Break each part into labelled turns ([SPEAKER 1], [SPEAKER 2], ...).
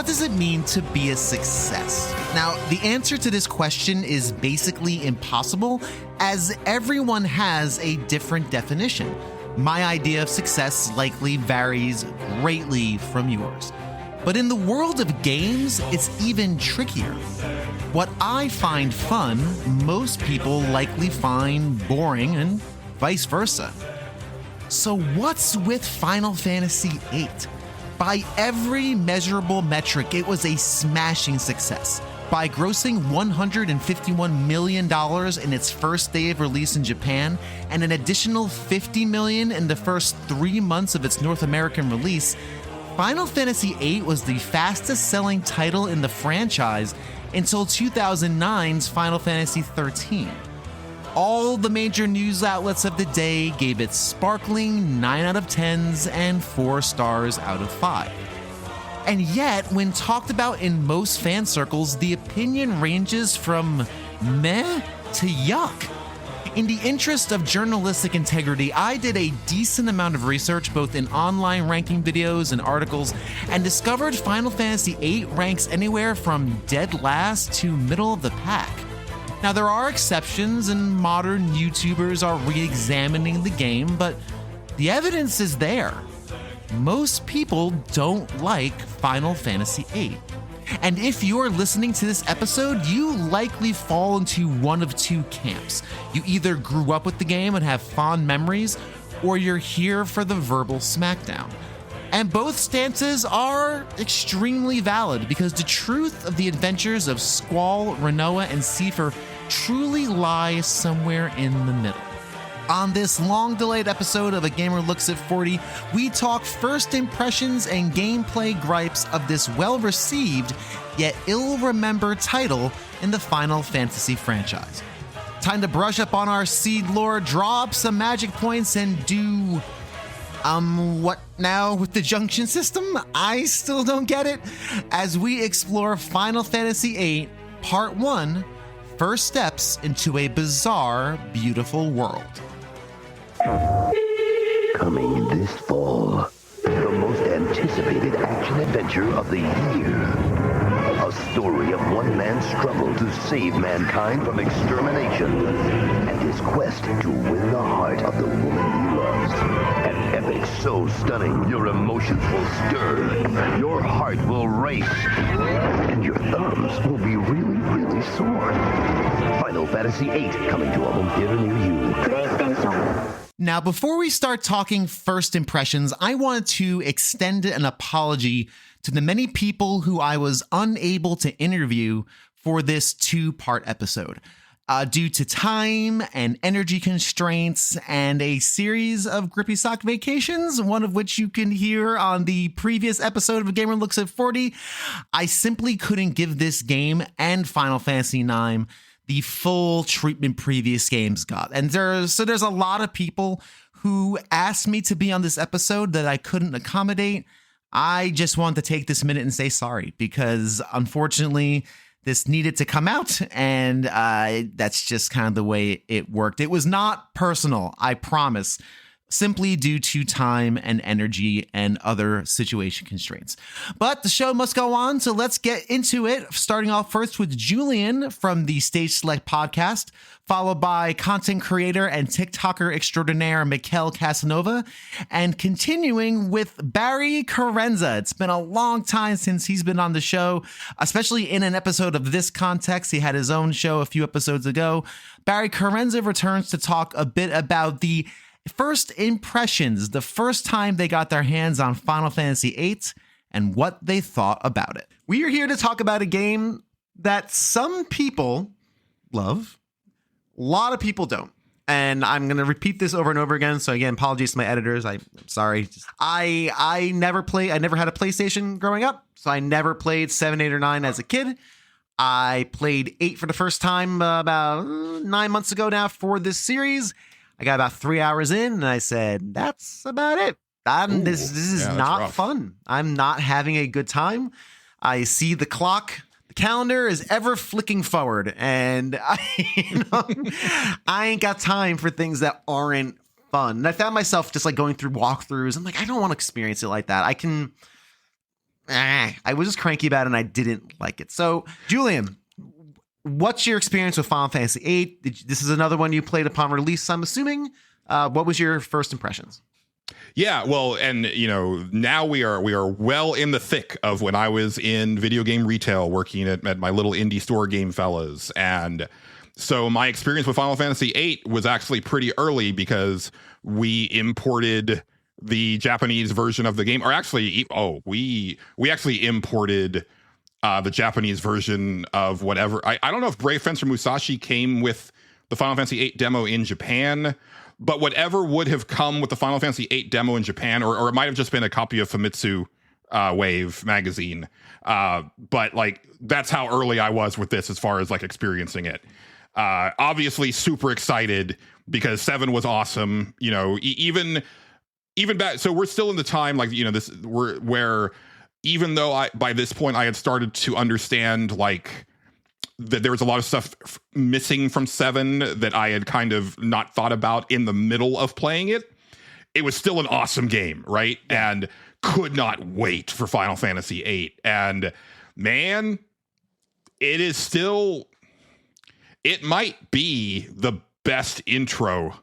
[SPEAKER 1] what does it mean to be a success? Now, the answer to this question is basically impossible, as everyone has a different definition. My idea of success likely varies greatly from yours. But in the world of games, it's even trickier. What I find fun, most people likely find boring, and vice versa. So what's with Final Fantasy VIII? By every measurable metric, it was a smashing success. By grossing $151 million in its first day of release in Japan, and an additional $50 million in the first 3 months of its North American release, Final Fantasy VIII was the fastest-selling title in the franchise until 2009's Final Fantasy XIII. All the major news outlets of the day gave it sparkling 9 out of 10s and 4 stars out of 5. And yet, when talked about in most fan circles, the opinion ranges from meh to yuck. In the interest of journalistic integrity, I did a decent amount of research both in online ranking videos and articles, and discovered Final Fantasy VIII ranks anywhere from dead last to middle of the pack. Now, there are exceptions, and modern YouTubers are re-examining the game, but the evidence is there. Most people don't like Final Fantasy VIII. And if you're listening to this episode, you likely fall into one of two camps. You either grew up with the game and have fond memories, or you're here for the verbal smackdown. And both stances are extremely valid, because the truth of the adventures of Squall, Rinoa, and Seifer truly lies somewhere in the middle. On this long-delayed episode of A Gamer Looks at 40, we talk first impressions and gameplay gripes of this well-received, yet ill-remembered title in the Final Fantasy franchise. Time to brush up on our seed lore, draw up some magic points, and do... what now with the junction system? I still don't get it. As we explore Final Fantasy VIII, Part 1, First Steps into a Bizarre, Beautiful World.
[SPEAKER 2] Coming this fall, the most anticipated action-adventure of the year. A story of one man's struggle to save mankind from extermination and his quest to win the heart of the woman he loves. An epic so stunning your emotions will stir, your heart will race, and your thumbs will be really, really sore. Final Fantasy VIII coming to a home theater near you. PlayStation.
[SPEAKER 1] Now, before we start talking first impressions, I wanted to extend an apology to the many people who I was unable to interview for this 2-part episode. Due to time and energy constraints and a series of Grippy Sock vacations, one of which you can hear on the previous episode of A Gamer Looks at 40, I simply couldn't give this game and Final Fantasy IX the full treatment previous games got. And there's a lot of people who asked me to be on this episode that I couldn't accommodate. I just wanted to take this minute and say sorry, because unfortunately this needed to come out, and that's just kind of the way it worked. It was not personal, I promise. Simply due to time and energy and other situation constraints. But the show must go on, so let's get into it. Starting off first with Julian from the Stage Select podcast, followed by content creator and TikToker extraordinaire Mekel Kasanova, and continuing with Barry Carenza. It's been a long time since he's been on the show, especially in an episode of this context. He had his own show a few episodes ago. Barry Carenza returns to talk a bit about the first impressions, the first time they got their hands on Final Fantasy VIII, and what they thought about it. We are here to talk about a game that some people love, a lot of people don't. And I'm going to repeat this over and over again. So again, apologies to my editors. I'm sorry. I never had a PlayStation growing up. So I never played 7, 8, or 9 as a kid. I played 8 for the first time about 9 months ago now for this series. I got about 3 hours in and I said, that's about it. This is not fun. I'm not having a good time. I see the clock. The calendar is ever flicking forward, and I ain't got time for things that aren't fun. And I found myself just like going through walkthroughs. I'm like, I don't want to experience it like that. I was just cranky about it and I didn't like it. So, Julian, what's your experience with Final Fantasy VIII? This is another one you played upon release, I'm assuming. What was your first impressions?
[SPEAKER 3] Yeah, well, and now we are well in the thick of when I was in video game retail working at my little indie store, Game Fellas. And so my experience with Final Fantasy VIII was actually pretty early because we imported the Japanese version of the game, or actually, we actually imported the Japanese version of whatever. I don't know if Brave Fencer Musashi came with the Final Fantasy VIII demo in Japan, but whatever would have come with the Final Fantasy VIII demo in Japan, or it might have just been a copy of Famitsu Wave magazine. But like, that's how early I was with this as far as like experiencing it. Obviously super excited because 7 was awesome, even back. So we're still in the time, like, where even though by this point I had started to understand like that there was a lot of stuff missing from 7 that I had kind of not thought about in the middle of playing it, it was still an awesome game, right? Yeah. And could not wait for Final Fantasy VIII. And man, it might be the best intro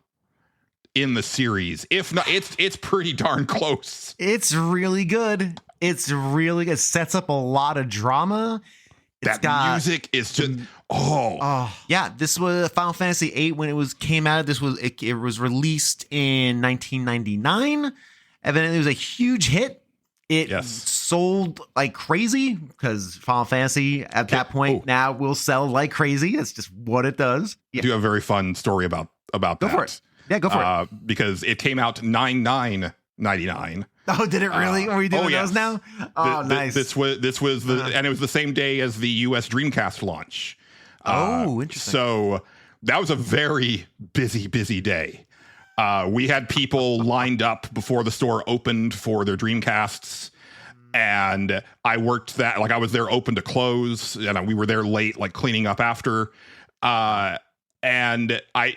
[SPEAKER 3] in the series. If not, it's pretty darn close.
[SPEAKER 1] It's really good. It sets up a lot of drama.
[SPEAKER 3] Music is just
[SPEAKER 1] yeah. This was Final Fantasy VIII when it came out. It was released in 1999, and then it was a huge hit. It sold like crazy because Final Fantasy at that point now will sell like crazy. That's just what it does. Yeah.
[SPEAKER 3] I do have a very fun story about that.
[SPEAKER 1] Go for it. Yeah, go for it.
[SPEAKER 3] Because it came out 9/9/99.
[SPEAKER 1] Oh, did it really? Are we doing those now? Oh, nice.
[SPEAKER 3] This was and it was the same day as the US Dreamcast launch.
[SPEAKER 1] Interesting.
[SPEAKER 3] So that was a very busy day. We had people lined up before the store opened for their Dreamcasts, and I worked that, like I was there open to close, and we were there late, like cleaning up after. And I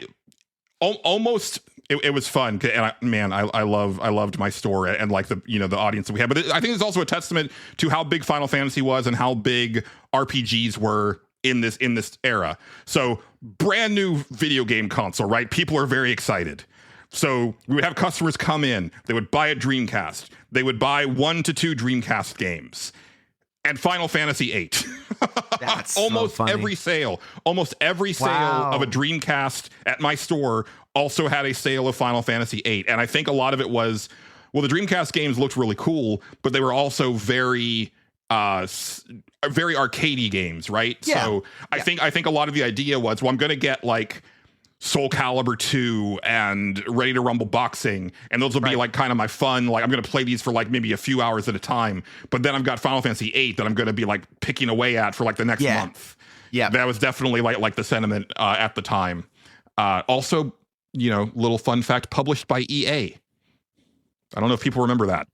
[SPEAKER 3] almost. It was fun, and I loved my store and like the audience that we had. But I think it's also a testament to how big Final Fantasy was and how big RPGs were in this era. So brand new video game console, right? People are very excited. So we would have customers come in. They would buy a Dreamcast. They would buy 1 to 2 Dreamcast games. And Final Fantasy VIII.
[SPEAKER 1] That's
[SPEAKER 3] almost
[SPEAKER 1] so funny.
[SPEAKER 3] every sale of a Dreamcast at my store also had a sale of Final Fantasy VIII. And I think a lot of it was, well, the Dreamcast games looked really cool, but they were also very arcadey games, right?
[SPEAKER 1] Yeah.
[SPEAKER 3] So I think a lot of the idea was, well, I'm going to get like Soul Calibur 2 and Ready to Rumble Boxing, and those will be like kind of my fun, like I'm going to play these for like maybe a few hours at a time, but then I've got Final Fantasy VIII that I'm going to be like picking away at for like the next month. Yeah, that was definitely like the sentiment at the time. Also, little fun fact, published by EA. I don't know if people remember that.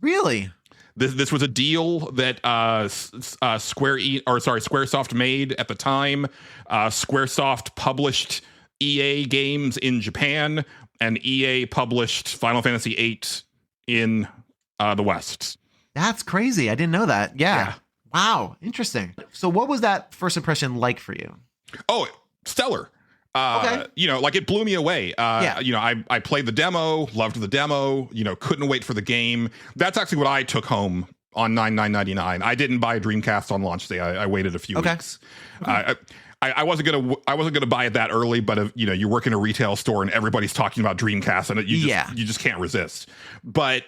[SPEAKER 1] Really?
[SPEAKER 3] This was a deal that Squaresoft made at the time. Squaresoft published EA games in Japan, and EA published Final Fantasy VIII in the West. That's
[SPEAKER 1] crazy. I didn't know that. Yeah. Wow. Interesting. So what was that first impression like for you?
[SPEAKER 3] Oh, stellar. Okay. Like it blew me away. I played the demo, loved the demo, couldn't wait for the game. That's actually what I took home on 9/9/99. I didn't buy a Dreamcast on launch day. I waited a few weeks. Okay. I wasn't gonna buy it that early, but you work in a retail store and everybody's talking about Dreamcast, and you just can't resist. But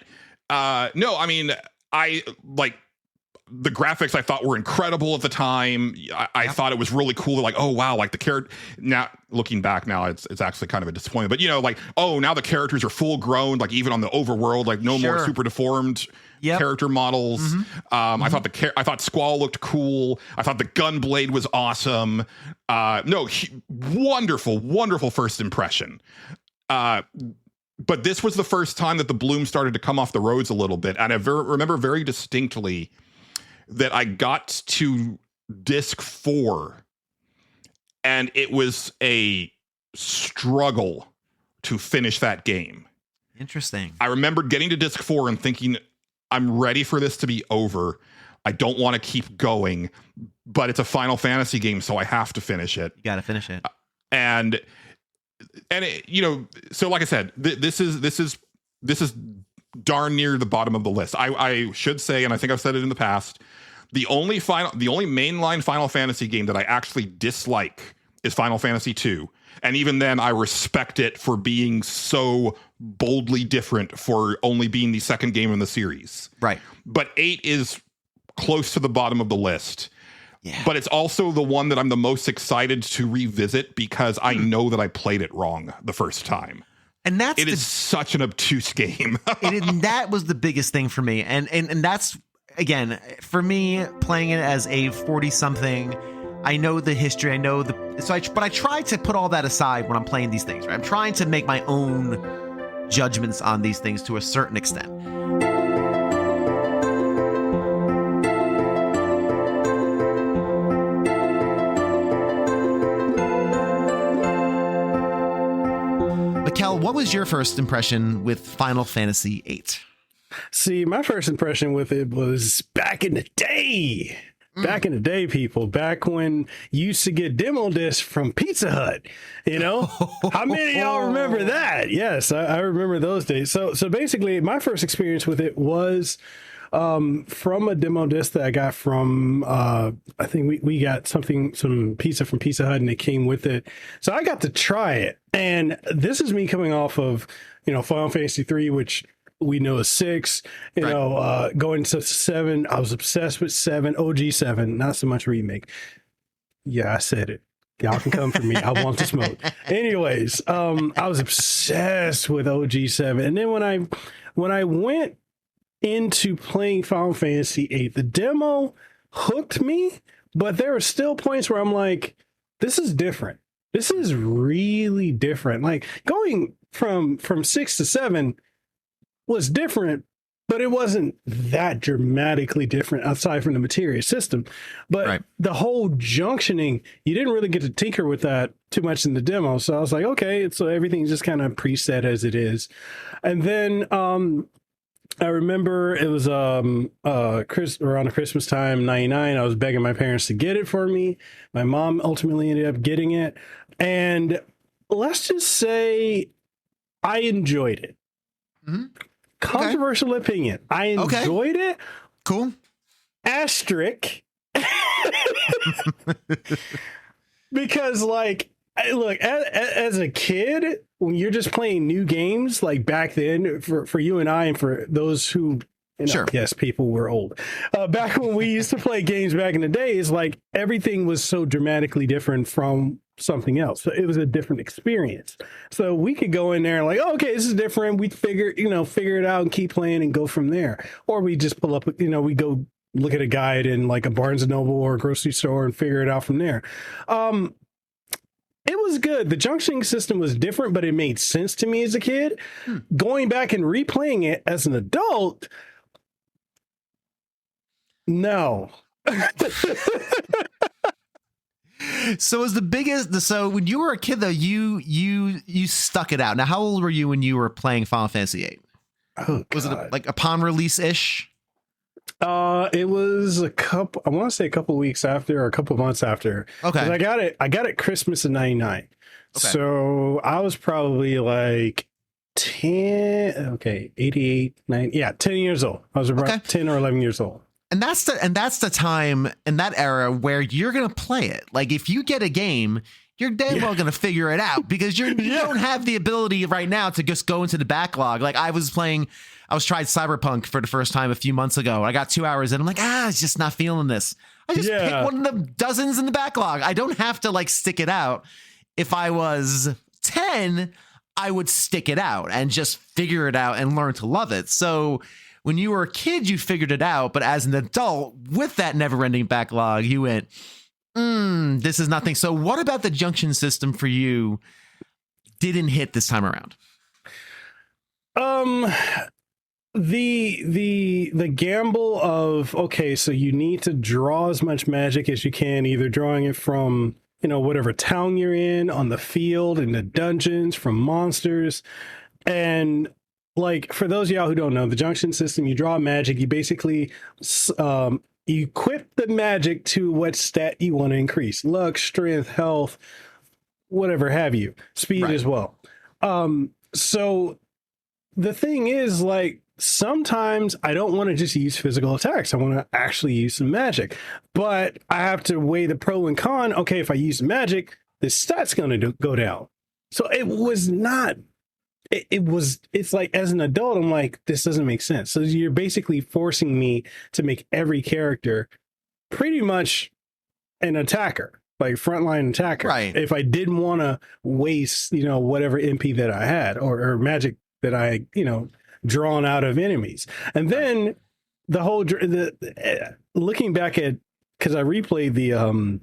[SPEAKER 3] no, I mean, I like the graphics. I thought were incredible at the time. I thought it was really cool. Like, oh wow, like the character. Now looking back, now it's actually kind of a disappointment. But like, oh, now the characters are full grown. Like even on the overworld, like no more super deformed character models. Mm-hmm. I thought Squall looked cool. I thought the Gunblade was awesome. Wonderful first impression. But this was the first time that the bloom started to come off the roads a little bit, and I remember very distinctly that I got to disc 4, and it was a struggle to finish that game.
[SPEAKER 1] Interesting.
[SPEAKER 3] I remember getting to disc 4 and thinking, I'm ready for this to be over. I don't want to keep going, but it's a Final Fantasy game, so I have to finish it.
[SPEAKER 1] You got to finish it.
[SPEAKER 3] And it, you know, so like I said, this is darn near the bottom of the list. I should say, and I think I've said it in the past, the only mainline Final Fantasy game that I actually dislike is Final Fantasy 2. And even then, I respect it for being so boldly different, for only being the second game in the series.
[SPEAKER 1] Right.
[SPEAKER 3] But 8 is close to the bottom of the list.
[SPEAKER 1] Yeah.
[SPEAKER 3] But it's also the one that I'm the most excited to revisit because I know that I played it wrong the first time.
[SPEAKER 1] And it
[SPEAKER 3] is such an obtuse game.
[SPEAKER 1] That was the biggest thing for me. And that's, again, for me, playing it as a 40-something, I know the history, but I try to put all that aside when I'm playing these things, right? I'm trying to make my own judgments on these things to a certain extent. Mekel, what was your first impression with Final Fantasy VIII?
[SPEAKER 4] See, my first impression with it was back in the day. Back in the day, people, back when you used to get demo discs from Pizza Hut, you know? How many of y'all remember that? Yes, I remember those days. So basically, my first experience with it was from a demo disc that I got from, I think we got some pizza from Pizza Hut, and it came with it. So I got to try it. And this is me coming off of, Final Fantasy 3, which we know is 6, going to 7. I was obsessed with 7, OG 7, not so much remake. Yeah, I said it. Y'all can come for me. I want to smoke. Anyways, I was obsessed with OG 7. And then when I went into playing Final Fantasy 8, the demo hooked me, but there were still points where I'm like, this is different. This is really different. Like going from 6 to 7 was different, but it wasn't that dramatically different aside from the materia system. But the whole junctioning, you didn't really get to tinker with that too much in the demo. So I was like, okay, so everything's just kind of preset as it is. And then I remember it was around the Christmas time, 99. I was begging my parents to get it for me. My mom ultimately ended up getting it. And let's just say I enjoyed it. Mm-hmm. Controversial opinion. I enjoyed it.
[SPEAKER 1] Cool.
[SPEAKER 4] Asterisk. Because, like, look, as a kid, when you're just playing new games, like back then, for you and I, and for those who,
[SPEAKER 1] sure,
[SPEAKER 4] yes, people were old. Back when we used to play games back in the days, like everything was so dramatically different from something else. So it was a different experience. So we could go in there and like, oh, okay, this is different. We figure it out and keep playing and go from there. Or we just pull up, we go look at a guide in like a Barnes and Noble or a grocery store and figure it out from there. It was good. The junctioning system was different, but it made sense to me as a kid. Going back and replaying it as an adult, no.
[SPEAKER 1] So so when you were a kid though, you stuck it out. Now, how old were you when you were playing Final Fantasy VIII?
[SPEAKER 4] Oh,
[SPEAKER 1] was it like upon release ish?
[SPEAKER 4] It was I want to say a couple weeks after or a couple months after.
[SPEAKER 1] Okay.
[SPEAKER 4] I got it Christmas of 99. Okay. So I was probably like 88, 9. Yeah, 10 years old. I was about 10 or 11 years old.
[SPEAKER 1] And that's the time in that era where you're going to play it. Like if you get a game, you're damn well going to figure it out because you don't have the ability right now to just go into the backlog. Like I was trying Cyberpunk for the first time a few months ago. I got 2 hours in. I'm like, I was just not feeling this. I just picked one of the dozens in the backlog. I don't have to like stick it out. If I was 10, I would stick it out and just figure it out and learn to love it. So when you were a kid, you figured it out. But as an adult with that never ending backlog, you went, this is nothing. So what about the junction system for you didn't hit this time around?
[SPEAKER 4] The gamble of, okay, so you need to draw as much magic as you can, either drawing it from, whatever town you're in, on the field, in the dungeons, from monsters. And like for those of y'all who don't know, the junction system, you draw magic, you basically equip the magic to what stat you want to increase. Luck, strength, health, whatever have you. Speed as well. So the thing is, like, sometimes I don't want to just use physical attacks. I want to actually use some magic. But I have to weigh the pro and con. Okay, if I use magic, the stat's going to go down. So it was not, it's like, as an adult, I'm like, this doesn't make sense. So you're basically forcing me to make every character pretty much an attacker, like frontline attacker.
[SPEAKER 1] Right.
[SPEAKER 4] If I didn't want to waste, whatever MP that I had or magic that I, drawn out of enemies. And then the whole, looking back at, because I replayed the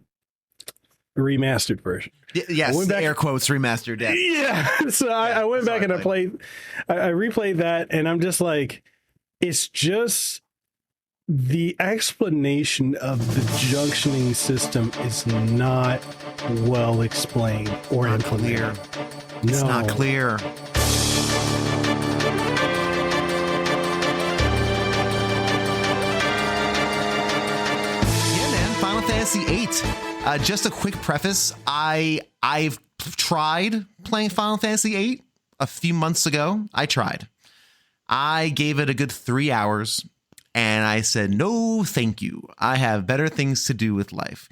[SPEAKER 4] remastered version.
[SPEAKER 1] Yes, air quotes remastered.
[SPEAKER 4] Yeah. So I went back and I replayed that, and I'm just like, it's just the explanation of the junctioning system is not well explained or implemented.
[SPEAKER 1] It's not clear. Final Fantasy VIII. Just a quick preface. I've tried playing Final Fantasy VIII a few months ago. I gave it a good 3 hours, and I said, no, thank you. I have better things to do with life.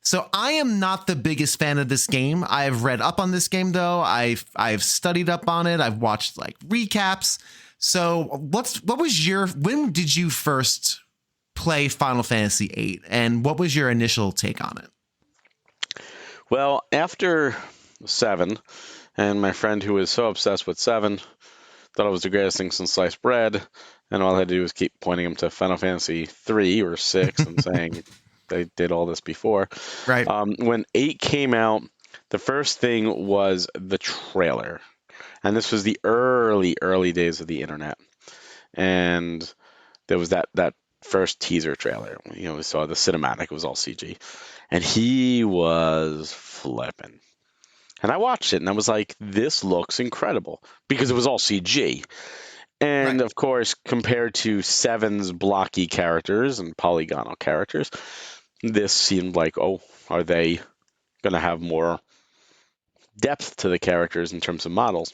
[SPEAKER 1] So I am not the biggest fan of this game. I've read up on this game, though. I've studied up on it. I've watched like recaps. So when did you first play Final Fantasy VIII, and what was your initial take on it?
[SPEAKER 5] Well, after 7, and my friend who was so obsessed with 7 thought it was the greatest thing since sliced bread, and all I had to do was keep pointing him to Final Fantasy 3 or 6 and saying they did all this before.
[SPEAKER 1] Right.
[SPEAKER 5] When 8 came out, the first thing was the trailer, and this was the early days of the internet, and there was that first teaser trailer. We saw the cinematic. It was all CG, and he was flipping. And I watched it, and I was like, "This looks incredible," because it was all CG. And of course, compared to 7's blocky characters and polygonal characters, this seemed like, oh, are they going to have more depth to the characters in terms of models?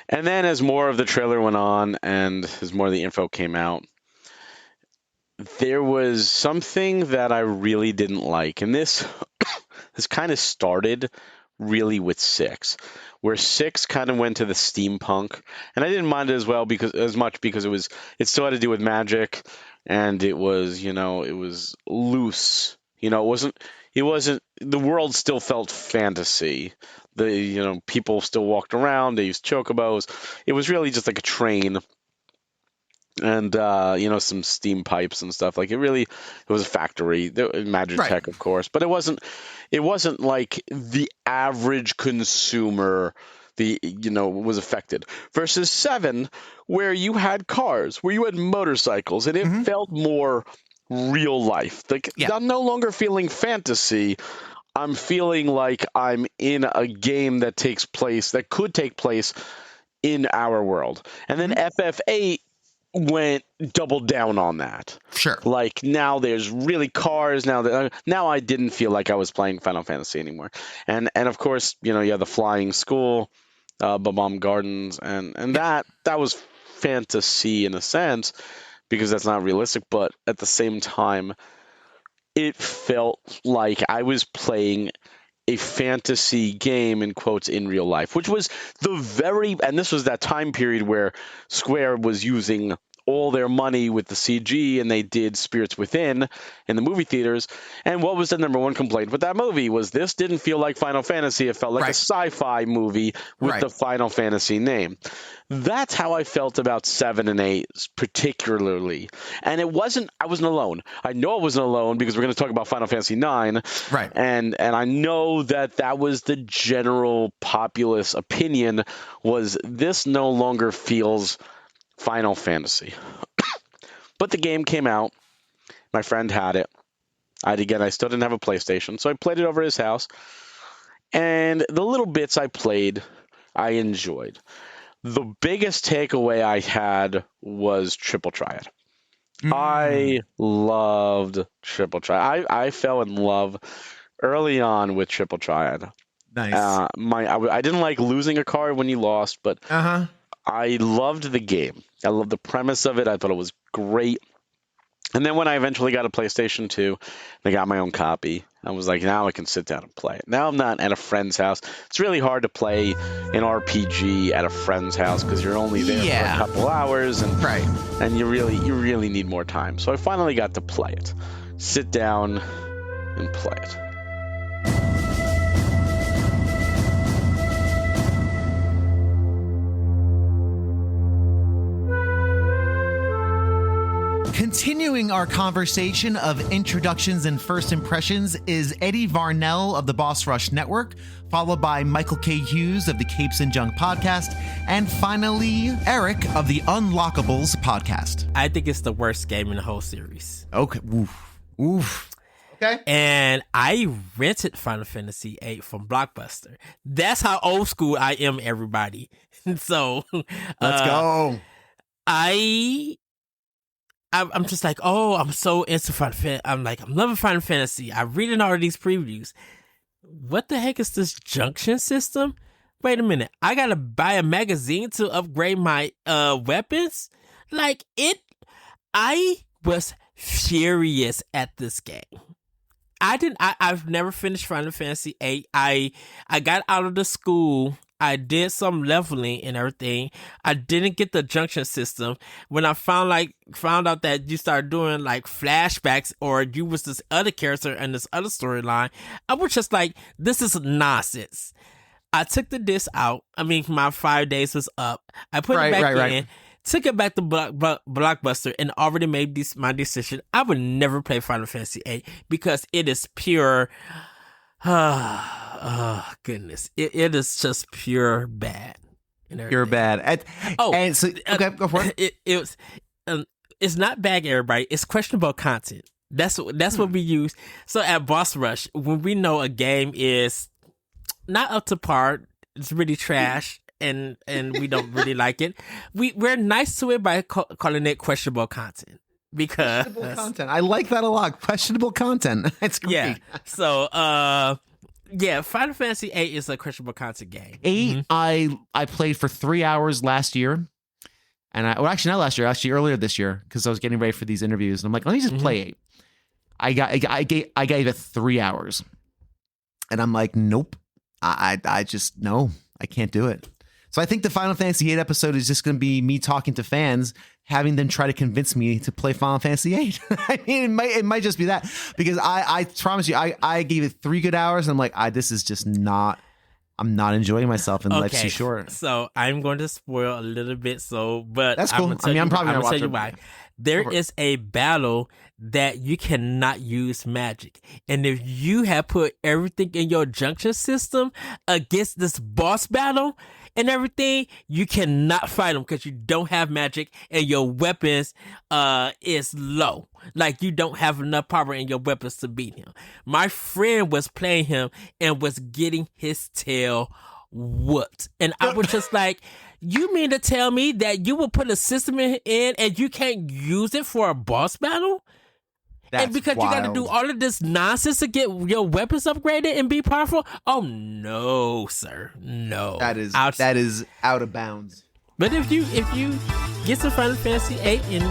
[SPEAKER 5] And then as more of the trailer went on and as more of the info came out, there was something that I really didn't like. And this kind of started really with 6, where 6 kind of went to the steampunk. And I didn't mind it as much because it still had to do with magic, and it was, it was loose. It wasn't the world still felt fantasy. People still walked around. They used chocobos. It was really just like a train and, some steam pipes and stuff. Like it was a factory, Magitech, of course, but it wasn't like the average consumer, was affected versus 7, where you had cars, where you had motorcycles, and it felt more real life. Like I'm no longer feeling fantasy. I'm feeling like I'm in a game that could take place in our world. And then FF8 went double down on that.
[SPEAKER 1] Sure. Like
[SPEAKER 5] now there's really cars. Now I didn't feel like I was playing Final Fantasy anymore. And of course, you have the flying school, Babam Gardens, and that was fantasy in a sense, because that's not realistic, but at the same time, it felt like I was playing a fantasy game, in quotes, in real life, which was and this was that time period where Square was using all their money with the CG, and they did Spirits Within in the movie theaters. And what was the number one complaint with that movie was this didn't feel like Final Fantasy. It felt like a sci-fi movie with the Final Fantasy name. That's how I felt about 7 and 8 particularly. And I wasn't alone. I know I wasn't alone because we're going to talk about Final Fantasy 9.
[SPEAKER 1] Right.
[SPEAKER 5] And I know that was the general populace opinion, was this no longer feels Final Fantasy. But the game came out. My friend had it. I still didn't have a PlayStation, so I played it over at his house. And the little bits I played, I enjoyed. The biggest takeaway I had was Triple Triad. I loved Triple Triad. I fell in love early on with Triple Triad.
[SPEAKER 1] Nice.
[SPEAKER 5] I didn't like losing a card when you lost, but I loved the game. I loved the premise of it. I thought it was great. And then when I eventually got a PlayStation 2, I got my own copy. I was like, now I can sit down and play it. Now I'm not at a friend's house. It's really hard to play an RPG at a friend's house because you're only there for a couple hours, and you really need more time. So I finally got to play it. Sit down and play it.
[SPEAKER 1] Continuing our conversation of introductions and first impressions is Eddie Varnell of the Boss Rush Network, followed by Michael K. Hughes of the Capes and Junk podcast, and finally Eric of the Unlockables podcast.
[SPEAKER 6] I think it's the worst game in the whole series.
[SPEAKER 1] Okay. Oof. Okay.
[SPEAKER 6] And I rented Final Fantasy VIII from Blockbuster. That's how old school I am, everybody. So
[SPEAKER 1] let's go.
[SPEAKER 6] I'm just like, oh, I'm so into Final Fantasy. I'm loving Final Fantasy. I'm reading all of these previews. What the heck is this junction system? Wait a minute. I gotta buy a magazine to upgrade my weapons? I was furious at this game. I've never finished Final Fantasy VIII. I got out of the school. I did some leveling and everything. I didn't get the junction system. When I found out that you started doing like flashbacks, or you was this other character in this other storyline, I was just like, this is nonsense. I took the disc out. I mean, my 5 days was up. I put it back in, took it back to Blockbuster, and already made my decision. I would never play Final Fantasy VIII because it is pure... Oh goodness! It is just pure bad.
[SPEAKER 1] Pure bad. And so, okay, go for it.
[SPEAKER 6] It's not bad, everybody. It's questionable content. That's what we use. So at Boss Rush, when we know a game is not up to par, it's really trash, and we don't really like it, we're nice to it by calling it questionable content. Because
[SPEAKER 1] questionable content. I like that a lot. Questionable content. It's great.
[SPEAKER 6] Yeah. So Final Fantasy VIII is a questionable content game.
[SPEAKER 1] 8 I played for 3 hours last year. And actually not last year, actually earlier this year, because I was getting ready for these interviews. And I'm like, let me just play 8. I gave it 3 hours. And I'm like, nope. I just no, I can't do it. So I think the Final Fantasy VIII episode is just going to be me talking to fans, having them try to convince me to play Final Fantasy VIII. I mean, it might just be that, because I promise you, I gave it 3 good hours, and I'm like, this is just not. I'm not enjoying myself, and life's too short.
[SPEAKER 6] So I'm going to spoil a little bit. But
[SPEAKER 1] that's cool. I'm probably going to watch it.
[SPEAKER 6] Why. There is a battle that you cannot use magic. And if you have put everything in your junction system against this boss battle and everything, you cannot fight him because you don't have magic and your weapons is low. Like, you don't have enough power in your weapons to beat him. My friend was playing him and was getting his tail whooped. And I was just like, you mean to tell me that you will put a system in and you can't use it for a boss battle? And because wild. You got to do all of this nonsense to get your weapons upgraded and be powerful? Oh, no, sir. No.
[SPEAKER 1] That is out of bounds.
[SPEAKER 6] But if you get some Final Fantasy VIII and,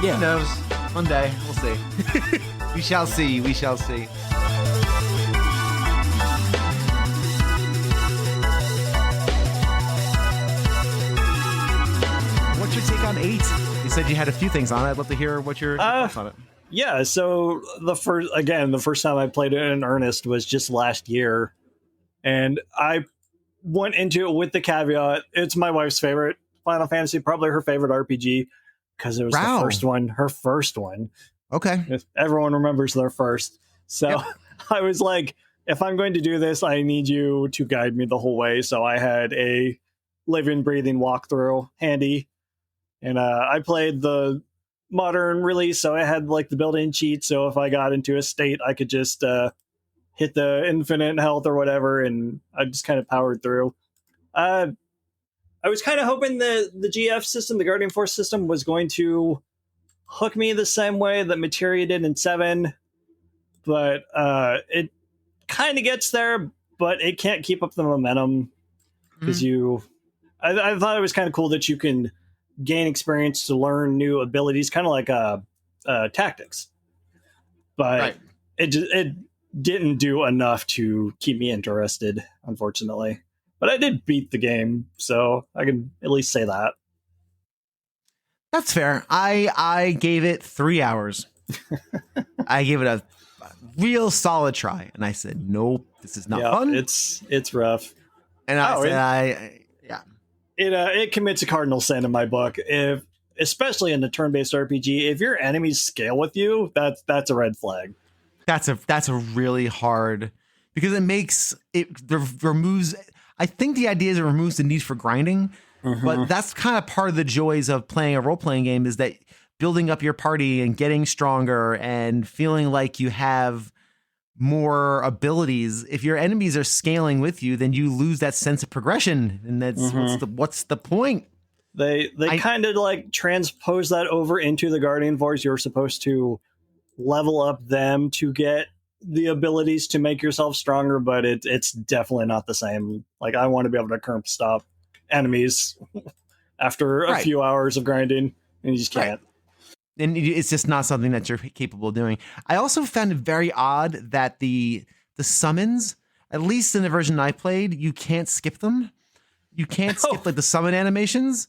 [SPEAKER 6] yeah.
[SPEAKER 1] Who knows? One day. We'll see. We shall see. We shall see. What's your take on 8? You said you had a few things on it. I'd love to hear what your thoughts on it.
[SPEAKER 7] Yeah, so the first time I played it in earnest was just last year. And I went into it with the caveat, it's my wife's favorite Final Fantasy, probably her favorite RPG, because it was her first one.
[SPEAKER 1] Okay.
[SPEAKER 7] If everyone remembers their first. So yep. I was like, if I'm going to do this, I need you to guide me the whole way. So I had a living, breathing walkthrough handy. And I played the modern release, so I had like the built-in cheat. So if I got into a state, I could just hit the infinite health or whatever, and I just kind of powered through. I was kind of hoping the GF system, the Guardian Force system, was going to hook me the same way that Materia did in 7, but it kind of gets there, but it can't keep up the momentum because I thought it was kind of cool that you can gain experience to learn new abilities, kind of like tactics, but it didn't do enough to keep me interested, unfortunately. But I did beat the game, so I can at least say that.
[SPEAKER 1] That's fair. I gave it 3 hours. I gave it a real solid try, and I said, nope, this is not fun.
[SPEAKER 7] It's rough.
[SPEAKER 1] And
[SPEAKER 7] it commits a cardinal sin in my book. If, especially in the turn-based RPG, if your enemies scale with you, that's a red flag.
[SPEAKER 1] That's a really hard, because it removes. I think the idea is it removes the need for grinding, but that's kind of part of the joys of playing a role-playing game, is that building up your party and getting stronger and feeling like you have more abilities. If your enemies are scaling with you, then you lose that sense of progression, and that's what's the point?
[SPEAKER 7] They kind of like transpose that over into the Guardian Force. You're supposed to level up them to get the abilities to make yourself stronger, but it's definitely not the same. Like, I want to be able to curb stop enemies after a few hours of grinding, and you just can't.
[SPEAKER 1] And it's just not something that you're capable of doing. I also found it very odd that the summons, at least in the version I played, you can't skip them. You can't skip like the summon animations,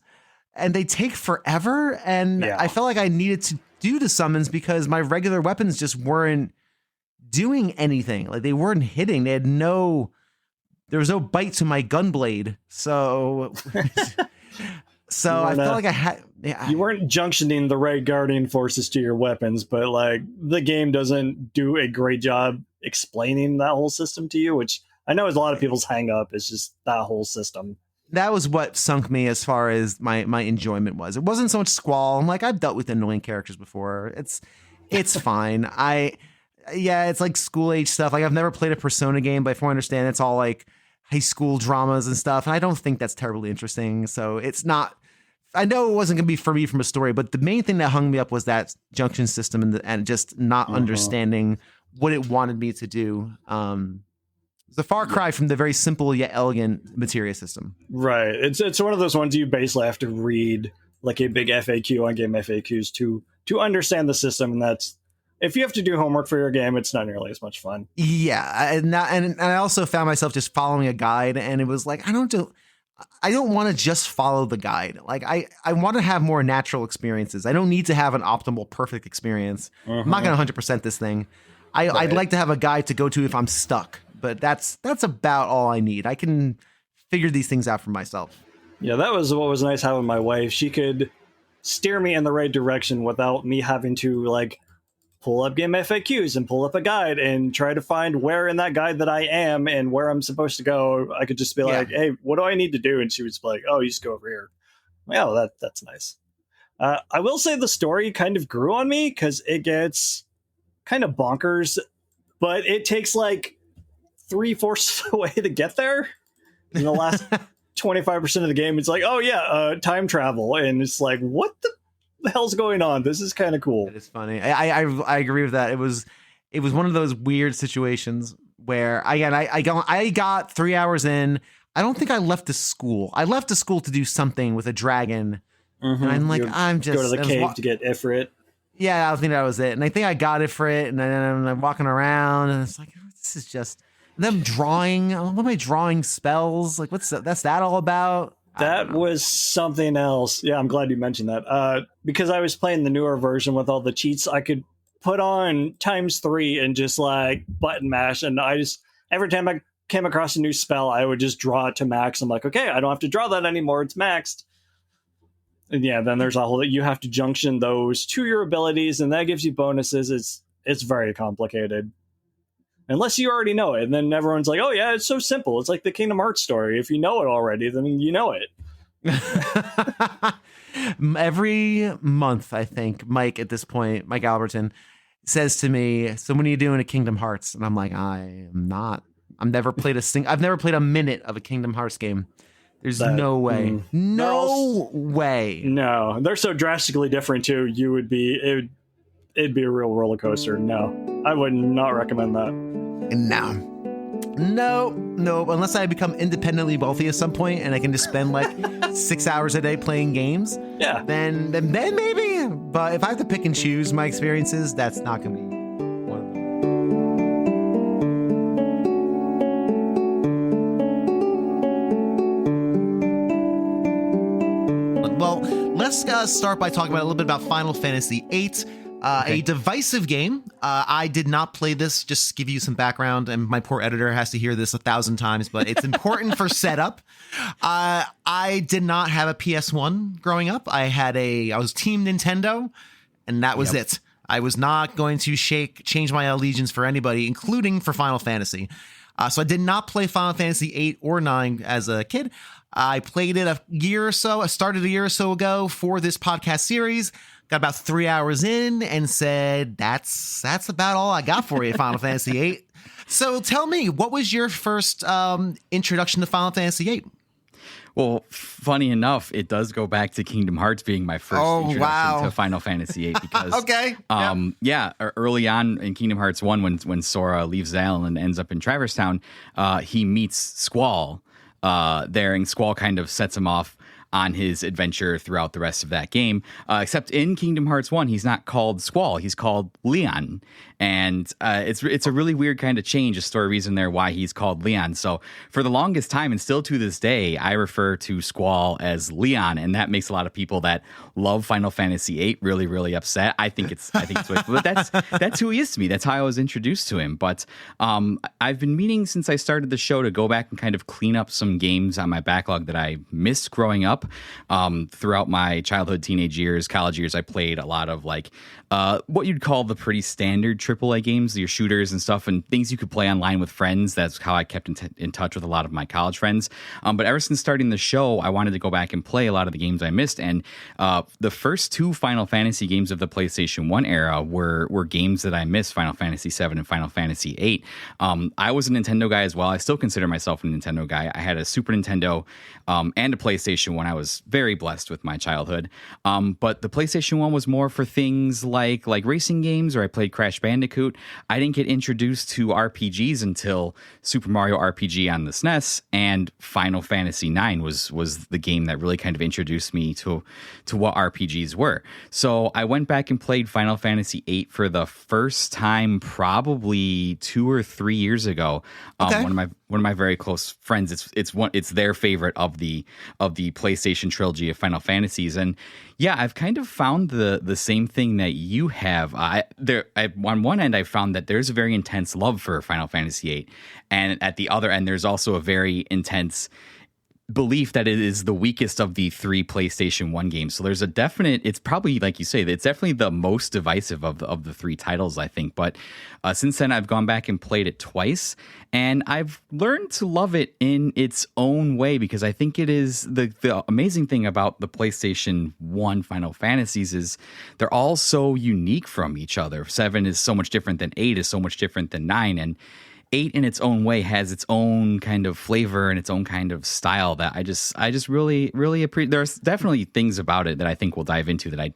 [SPEAKER 1] and they take forever. And I felt like I needed to do the summons because my regular weapons just weren't doing anything. Like, they weren't hitting. There was no bite to my gunblade. So I felt like I had.
[SPEAKER 7] You weren't junctioning the right Guardian Forces to your weapons, but like, the game doesn't do a great job explaining that whole system to you, which I know is a lot of people's hang up. It's just that whole system. That
[SPEAKER 1] was what sunk me as far as my enjoyment was. It wasn't so much Squall. I'm like, I've dealt with annoying characters before. It's fine. It's like school age stuff. Like, I've never played a Persona game, but if I understand, it's all like high school dramas and stuff. And I don't think that's terribly interesting. So it's not. I know it wasn't going to be for me from a story, but the main thing that hung me up was that junction system and just not understanding what it wanted me to do. It's a far cry from the very simple yet elegant materia system.
[SPEAKER 7] Right. It's one of those ones you basically have to read like a big FAQ on game FAQs to understand the system, and that's, if you have to do homework for your game, it's not nearly as much fun.
[SPEAKER 1] Yeah, and I also found myself just following a guide, and it was like, I don't want to just follow the guide. Like, I want to have more natural experiences. I don't need to have an optimal, perfect experience. I'm not going to 100% this thing. I'd like to have a guide to go to if I'm stuck, but that's about all I need. I can figure these things out for myself.
[SPEAKER 7] Yeah, that was what was nice having my wife. She could steer me in the right direction without me having to like pull up game FAQs and pull up a guide and try to find where in that guide that I am and where I'm supposed to go. I could just be like, hey, what do I need to do? And she was like, oh, you just go over here. Well, that's nice. I will say the story kind of grew on me because it gets kind of bonkers, but it takes like 3/4 away to get there. In the last 25% of the game, it's like, oh yeah, time travel. And it's like, what the hell's going on? This is kind of cool.
[SPEAKER 1] It is funny. I agree with that. It was one of those weird situations where I got 3 hours in. I don't think I left the school. I left the school to do something with a dragon. And I'm like, I'm just
[SPEAKER 7] go to the cave to get Ifrit.
[SPEAKER 1] Yeah, I think that was it. And I think I got Ifrit, and then I'm walking around, and it's like, this is just them drawing. What am I drawing spells? Like, that's that all about?
[SPEAKER 7] That was something else. Yeah, I'm glad you mentioned that. Because I was playing the newer version with all the cheats, I could put on ×3 and just like button mash. And I just, every time I came across a new spell, I would just draw it to max. I'm like, okay, I don't have to draw that anymore. It's maxed. And yeah, then there's a whole, you have to junction those to your abilities, and that gives you bonuses. It's very complicated. Unless you already know it, and then everyone's like, oh yeah, it's so simple. It's like the Kingdom Hearts story. If you know it already, then you know it.
[SPEAKER 1] Every month, I think, Mike Albertin, says to me, so when are you doing a Kingdom Hearts? And I'm like, I am not. I've never played a minute of a Kingdom Hearts game. There's no way. No way.
[SPEAKER 7] No, they're so drastically different too. It'd be a real roller coaster. No, I would not recommend that.
[SPEAKER 1] No, unless I become independently wealthy at some point and I can just spend like 6 hours a day playing games.
[SPEAKER 7] Yeah.
[SPEAKER 1] Then maybe. But if I have to pick and choose my experiences, that's not going to be one of them. Well, let's start by talking about a little bit about Final Fantasy VIII. A divisive game. I did not play this, just to give you some background, and my poor editor has to hear this 1,000 times, but it's important for setup. I did not have a PS1 growing up. I was Team Nintendo, and that was it. I was not going to change my allegiance for anybody, including for Final Fantasy. So I did not play Final Fantasy 8 or 9 as a kid. I played it a year or so. I started a year or so ago for this podcast series. Got about 3 hours in and said, that's about all I got for you, Final Fantasy VIII. So tell me, what was your first introduction to Final Fantasy VIII?
[SPEAKER 8] Well, funny enough, it does go back to Kingdom Hearts being my first introduction to Final Fantasy VIII because early on in Kingdom Hearts 1, when Sora leaves the island and ends up in Traverse Town, he meets Squall there, and Squall kind of sets him off on his adventure throughout the rest of that game. Except in Kingdom Hearts 1, he's not called Squall, he's called Leon. And it's a really weird kind of change, a story reason there why he's called Leon. So for the longest time, and still to this day, I refer to Squall as Leon, and that makes a lot of people that love Final Fantasy VIII really, really upset. I think it's but that's who he is to me. That's how I was introduced to him. But I've been meaning since I started the show to go back and kind of clean up some games on my backlog that I missed growing up. Throughout my childhood, teenage years, college years, I played a lot of like what you'd call the pretty standard AAA games, your shooters and stuff, and things you could play online with friends. That's how I kept in touch with a lot of my college friends. But ever since starting the show, I wanted to go back and play a lot of the games I missed. And the first two Final Fantasy games of the PlayStation 1 era were games that I missed, Final Fantasy 7 and Final Fantasy 8. I was a Nintendo guy as well. I still consider myself a Nintendo guy. I had a Super Nintendo and a PlayStation 1. I was very blessed with my childhood. But the PlayStation 1 was more for things like racing games, or I played Crash Bandicoot. I didn't get introduced to RPGs until Super Mario RPG on the SNES, and Final Fantasy 9 was the game that really kind of introduced me to what RPGs were. So I went back and played Final Fantasy 8 for the first time probably 2 or 3 years ago. One of my very close friends, it's their favorite of the PlayStation trilogy of Final Fantasies. And yeah, I've kind of found the same thing that you have. On one end, I found that there's a very intense love for Final Fantasy VIII, and at the other end, there's also a very intense belief that it is the weakest of the 3 PlayStation 1 games. So there's a definite, it's probably, like you say, it's definitely the most divisive of the 3 titles, I think. But since then, I've gone back and played it twice, and I've learned to love it in its own way, because I think it is the amazing thing about the PlayStation 1 Final Fantasies is they're all so unique from each other. 7 is so much different than 8 is so much different than 9, and 8 in its own way has its own kind of flavor and its own kind of style that I just really, really appreciate. There's definitely things about it that I think we'll dive into that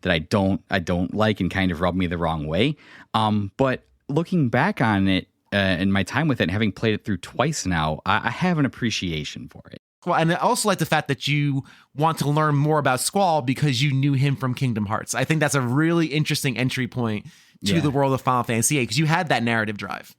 [SPEAKER 8] I don't like and kind of rub me the wrong way. But looking back on it and my time with it and having played it through twice now, I have an appreciation for it.
[SPEAKER 1] Well, and I also like the fact that you want to learn more about Squall because you knew him from Kingdom Hearts. I think that's a really interesting entry point to the world of Final Fantasy VIII, because you had that narrative drive.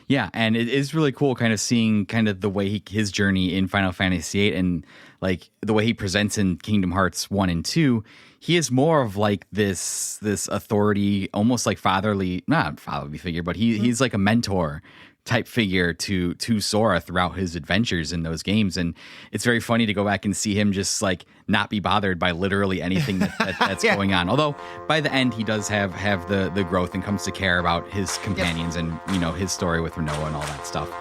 [SPEAKER 8] Yeah, and it is really cool kind of seeing kind of the way his journey in Final Fantasy VIII, and like the way he presents in Kingdom Hearts 1 and 2. He is more of like this authority, almost like not fatherly figure, but he's like a mentor type figure to Sora throughout his adventures in those games. And it's very funny to go back and see him just like not be bothered by literally anything that's going on. Although by the end he does have the growth and comes to care about his companions and, you know, his story with Renoa and all that stuff.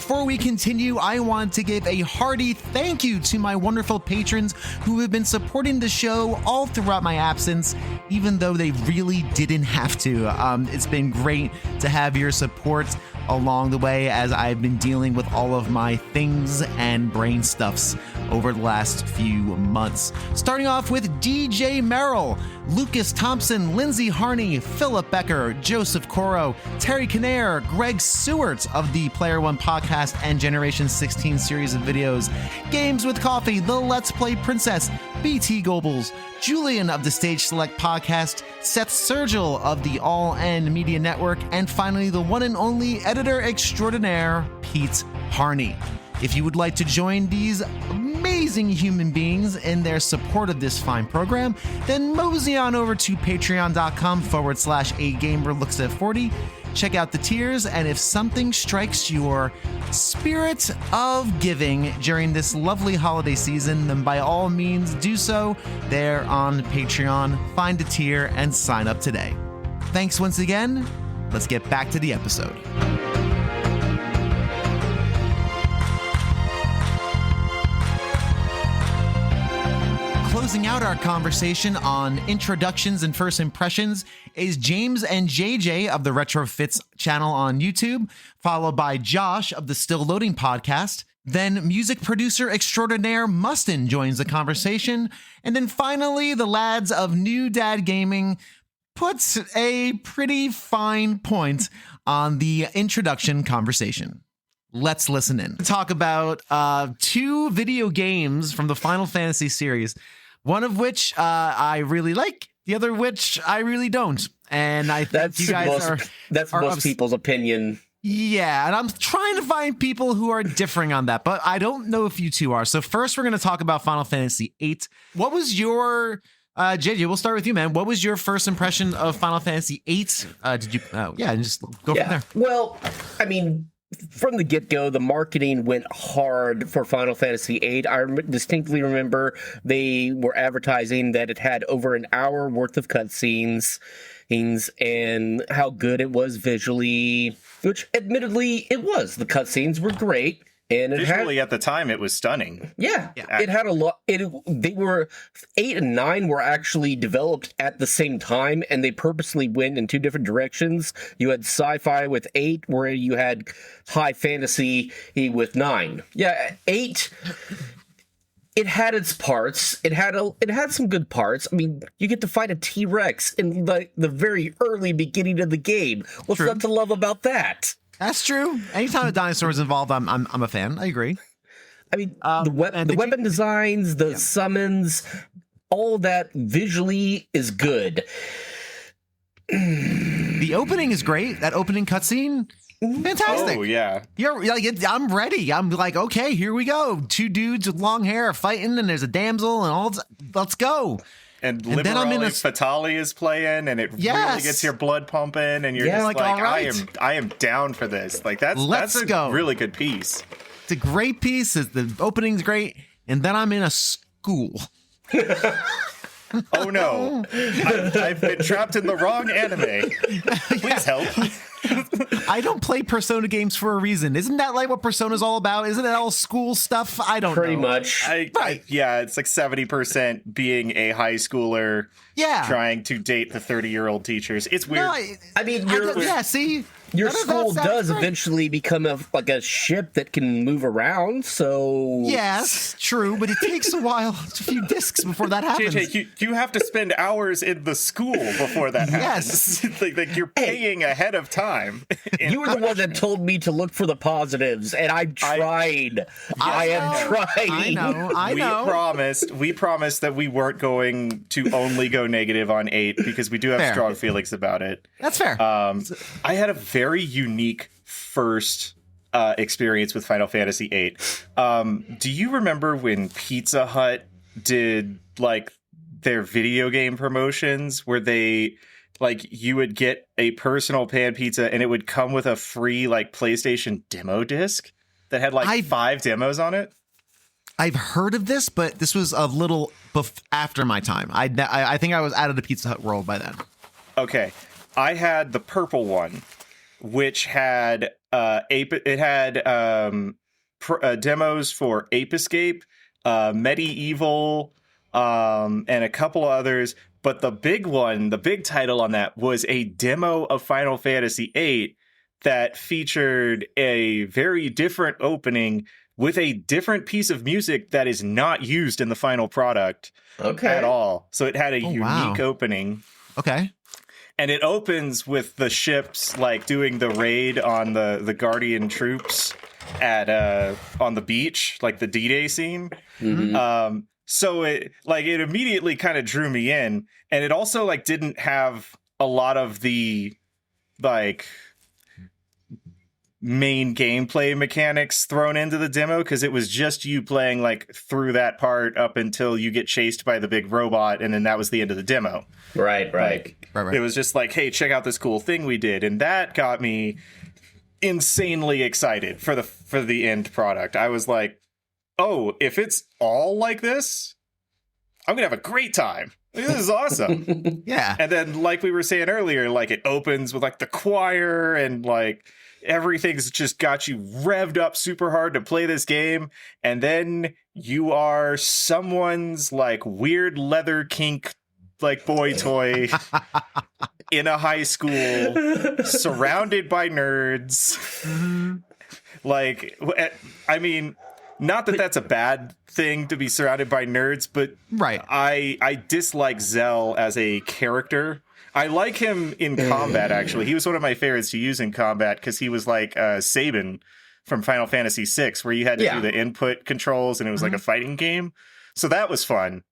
[SPEAKER 1] before we continue, I want to give a hearty thank you to my wonderful patrons who have been supporting the show all throughout my absence, even though they really didn't have to. It's been great to have your support along the way as I've been dealing with all of my things and brain stuffs over the last few months. Starting off with DJ Merrill, Lucas Thompson, Lindsay Harney, Philip Becker, Joseph Coro, Terry Kinnair, Greg Sewart of the Player One podcast and Generation 16 series of videos, Games with Coffee, The Let's Play Princess, BT Goebbels, Julian of the Stage Select podcast, Seth Sergil of the All End Media Network, and finally the one and only editor extraordinaire, Pete Harney. If you would like to join these amazing human beings in their support of this fine program, then mosey on over to patreon.com/agamerlooks40. Check out the tiers, and if something strikes your spirit of giving during this lovely holiday season, then by all means do so there on Patreon. Find a tier and sign up today. Thanks once again. Let's get back to the episode. Closing out our conversation on introductions and first impressions is James and JJ of the Retrofits channel on YouTube, followed by Josh of the Still Loading podcast. Then music producer extraordinaire Mustin joins the conversation. And then finally, the lads of New Dad Gaming puts a pretty fine point on the introduction conversation. Let's listen in. Talk about two video games from the Final Fantasy series. One of which I really like, the other which I really don't. And I think you guys
[SPEAKER 9] that's most people's opinion.
[SPEAKER 1] Yeah, and I'm trying to find people who are differing on that, but I don't know if you two are. So first we're going to talk about Final Fantasy VIII. What was your, JJ, we'll start with you, man. What was your first impression of Final Fantasy VIII? Did you, and just go from there.
[SPEAKER 9] Well, I mean, from the get-go, the marketing went hard for Final Fantasy VIII. I distinctly remember they were advertising that it had over an hour worth of cutscenes and how good it was visually, which admittedly it was. The cutscenes were great. And it
[SPEAKER 10] visually at the time, it was stunning.
[SPEAKER 9] Yeah. It had a lot. They were 8 and 9 were actually developed at the same time, and they purposely went in two different directions. You had sci-fi with 8, where you had high fantasy with 9. Yeah, 8. It had its parts. It had some good parts. I mean, you get to fight a T-Rex in the very early beginning of the game. What's not to love about that?
[SPEAKER 1] That's true. Anytime a dinosaur is involved, I'm a fan. I agree.
[SPEAKER 9] I mean, the weapon designs, the summons, all that visually is good.
[SPEAKER 1] The opening is great. That opening cutscene, fantastic.
[SPEAKER 10] Oh yeah,
[SPEAKER 1] you're like, I'm ready. I'm like, okay, here we go. Two dudes with long hair fighting, and there's a damsel, and all. Let's go.
[SPEAKER 10] And then I'm in Fatali is playing, and it really gets your blood pumping, and you're just like all right. I am down for this. Like that's a really good piece.
[SPEAKER 1] It's a great piece. The opening's great, and then I'm in a school.
[SPEAKER 10] Oh no, I've been trapped in the wrong anime. Please help.
[SPEAKER 1] I don't play Persona games for a reason. Isn't that like what Persona's all about? Isn't it all school stuff? I don't know.
[SPEAKER 9] Pretty much.
[SPEAKER 10] Yeah, it's like 70% being a high schooler trying to date the 30-year-old teachers. It's weird. No,
[SPEAKER 9] I mean,
[SPEAKER 1] see?
[SPEAKER 9] Your school does eventually become a ship that can move around, so...
[SPEAKER 1] Yes, true, but it takes a while, a few discs before that happens.
[SPEAKER 10] JJ, you have to spend hours in the school before that happens. Yes. like you're paying ahead of time.
[SPEAKER 9] You were the one that told me to look for the positives, and I tried. I am trying.
[SPEAKER 1] I know.
[SPEAKER 10] We promised that we weren't going to only go negative on 8 because we do have strong feelings about it.
[SPEAKER 1] That's fair.
[SPEAKER 10] I had a very unique first experience with Final Fantasy VIII. Do you remember when Pizza Hut did like their video game promotions where they you would get a personal pan pizza and it would come with a free PlayStation demo disc that had 5 demos on it?
[SPEAKER 1] I've heard of this, but this was a little after my time. I think I was out of the Pizza Hut world by then.
[SPEAKER 10] Okay. I had the purple one, which had it had demos for Ape Escape, Medieval, and a couple others. But the big title on that was a demo of Final Fantasy VIII that featured a very different opening with a different piece of music that is not used in the final product at all. So it had a unique opening.
[SPEAKER 1] Okay.
[SPEAKER 10] And it opens with the ships like doing the raid on the Guardian troops at on the beach, like the D-Day scene.
[SPEAKER 9] Mm-hmm.
[SPEAKER 10] So it immediately kind of drew me in, and it also like didn't have a lot of the like main gameplay mechanics thrown into the demo, because it was just you playing like through that part up until you get chased by the big robot, and then that was the end of the demo.
[SPEAKER 9] Right.
[SPEAKER 10] It was just like, hey, check out this cool thing we did, and that got me insanely excited for the end product. I was like, oh, if it's all like this, I'm gonna have a great time. This is awesome.
[SPEAKER 1] Yeah.
[SPEAKER 10] And then, like we were saying earlier, like it opens with like the choir, and like everything's just got you revved up super hard to play this game. And then you are someone's like weird leather kink like boy toy in a high school surrounded by nerds. Like, I mean, not that that's a bad thing to be surrounded by nerds, but
[SPEAKER 1] right.
[SPEAKER 10] I dislike Zell as a character. I like him in combat, actually. He was one of my favorites to use in combat because he was like Sabin from Final Fantasy VI, where you had to do the input controls and it was like a fighting game. So that was fun.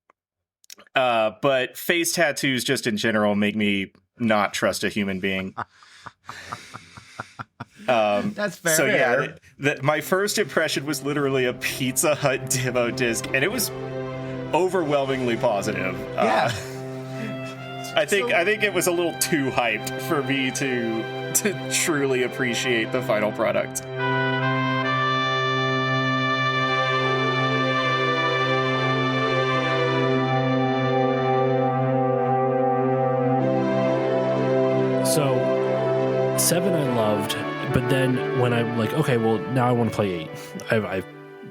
[SPEAKER 10] But face tattoos just in general make me not trust a human being.
[SPEAKER 1] That's fair.
[SPEAKER 10] So yeah, my first impression was literally a Pizza Hut demo disc, and it was overwhelmingly positive.
[SPEAKER 1] Yeah.
[SPEAKER 10] I think it was a little too hyped for me to truly appreciate the final product.
[SPEAKER 11] So 7 I loved, but then when I'm like, okay, well now I want to play 8. I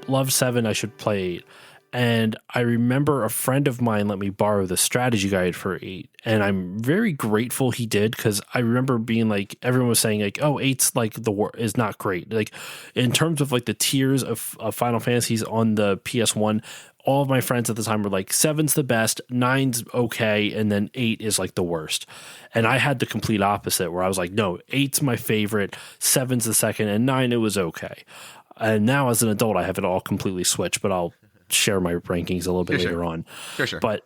[SPEAKER 11] love 7, I should play 8. And I remember a friend of mine let me borrow the strategy guide for 8. And I'm very grateful he did, because I remember being like, everyone was saying like, oh, 8's like is not great. Like in terms of like the tiers of Final Fantasies on the PS1, all of my friends at the time were like 7's the best, 9's okay, and then 8 is like the worst. And I had the complete opposite, where I was like, no, 8's my favorite, 7's the second, and 9 it was okay. And now as an adult, I have it all completely switched, but I'll share my rankings a little bit later on.
[SPEAKER 1] Sure.
[SPEAKER 11] But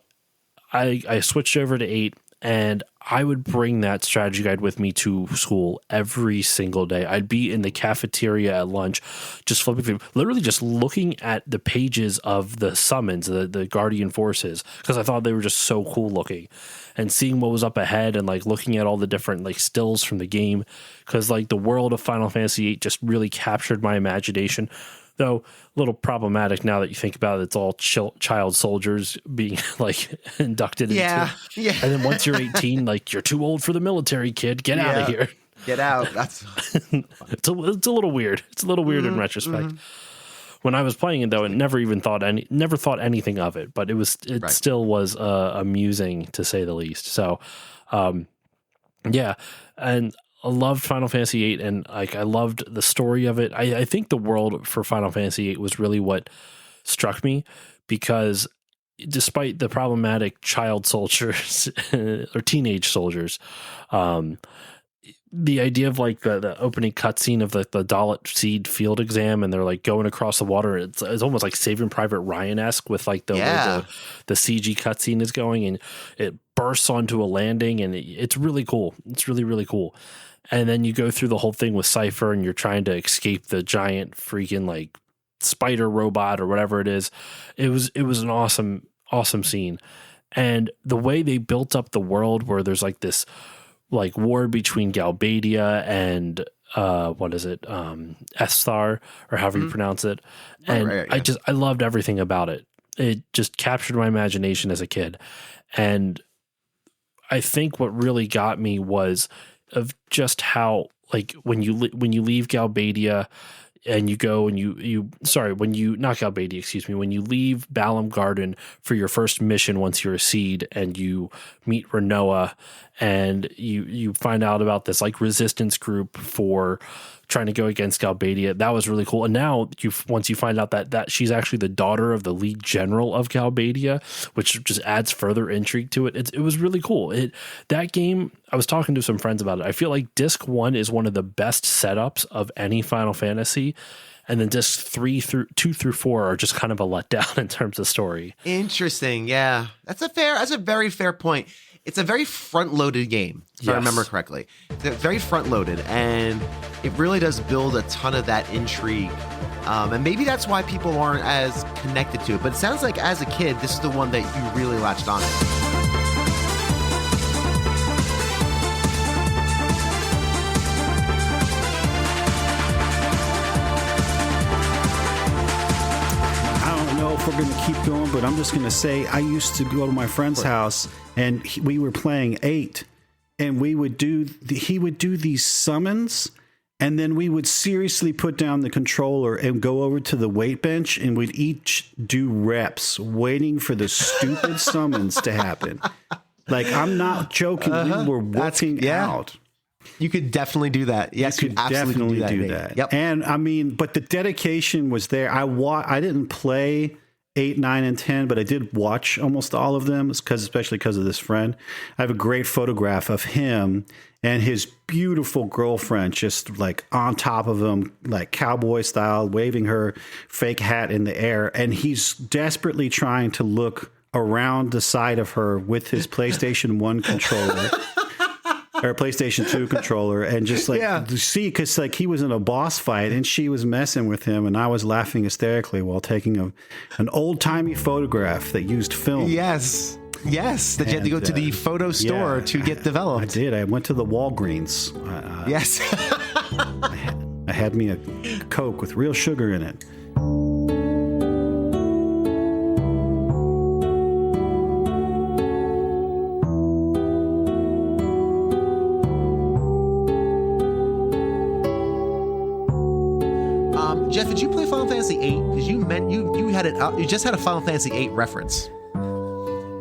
[SPEAKER 11] I switched over to 8, and I would bring that strategy guide with me to school every single day. I'd be in the cafeteria at lunch, just flipping through, literally just looking at the pages of the summons, the Guardian forces, because I thought they were just so cool looking, and seeing what was up ahead, and like looking at all the different like stills from the game, because like the world of Final Fantasy VIII just really captured my imagination. Though a little problematic now that you think about it, it's all child soldiers being like inducted into.
[SPEAKER 1] Yeah.
[SPEAKER 11] And then once you're 18, like you're too old for the military, kid. Get out of here.
[SPEAKER 1] Get out. That's
[SPEAKER 11] it's a little weird. It's a little weird in retrospect. When I was playing it though, and never thought anything of it, but it still was amusing to say the least. So, yeah, and I loved Final Fantasy VIII, and like I loved the story of it. I think the world for Final Fantasy VIII was really what struck me, because despite the problematic child soldiers or teenage soldiers, the idea of like the opening cutscene of the Dalit Seed field exam, and they're like going across the water. It's almost like Saving Private Ryan-esque with like the CG cutscene is going, and it bursts onto a landing, and it's really cool. It's really, really cool. And then you go through the whole thing with Cypher, and you're trying to escape the giant freaking like spider robot or whatever it is. It was an awesome scene. And the way they built up the world, where there's like this like war between Galbadia and what is it? Esthar, or however you pronounce it. And I loved everything about it. It just captured my imagination as a kid. And I think what really got me was of just how like when you leave Galbadia and you go and when you not Galbadia, excuse me, when you leave Balam Garden for your first mission once you're a seed and you meet Renoa and you find out about this like resistance group for trying to go against Galbadia. That was really cool. And now once you find out that she's actually the daughter of the lead general of Galbadia, which just adds further intrigue to it. It was really cool. That game, I was talking to some friends about it. I feel like disc 1 is one of the best setups of any Final Fantasy. And then discs 2 through 4 are just kind of a letdown in terms of story.
[SPEAKER 12] Interesting. Yeah, that's a very fair point. It's a very front-loaded game, if I remember correctly. It's very front-loaded, and it really does build a ton of that intrigue. And maybe that's why people aren't as connected to it. But it sounds like as a kid, this is the one that you really latched on to.
[SPEAKER 13] If we're going to keep going, but I'm just going to say I used to go to my friend's house and we were playing 8 and he would do these summons and then we would seriously put down the controller and go over to the weight bench and we'd each do reps waiting for the stupid summons to happen. Like, I'm not joking. We were working out.
[SPEAKER 12] You could definitely do that. Yes, you could absolutely do that. Yep.
[SPEAKER 13] And I mean, but the dedication was there. I didn't play 8, 9, and 10, but I did watch almost all of them, especially because of this friend. I have a great photograph of him and his beautiful girlfriend just like on top of him, like cowboy style, waving her fake hat in the air. And he's desperately trying to look around the side of her with his PlayStation 1 controller. Or PlayStation 2 controller, and just like see, because like he was in a boss fight and she was messing with him, and I was laughing hysterically while taking an old timey photograph that used film.
[SPEAKER 12] Yes, that you had to go to the photo store to get developed.
[SPEAKER 13] I did. I went to the Walgreens.
[SPEAKER 12] Yes,
[SPEAKER 13] I had me a Coke with real sugar in it.
[SPEAKER 12] Jeff, did you play Final Fantasy VIII? Because you had it. You just had a Final Fantasy VIII reference.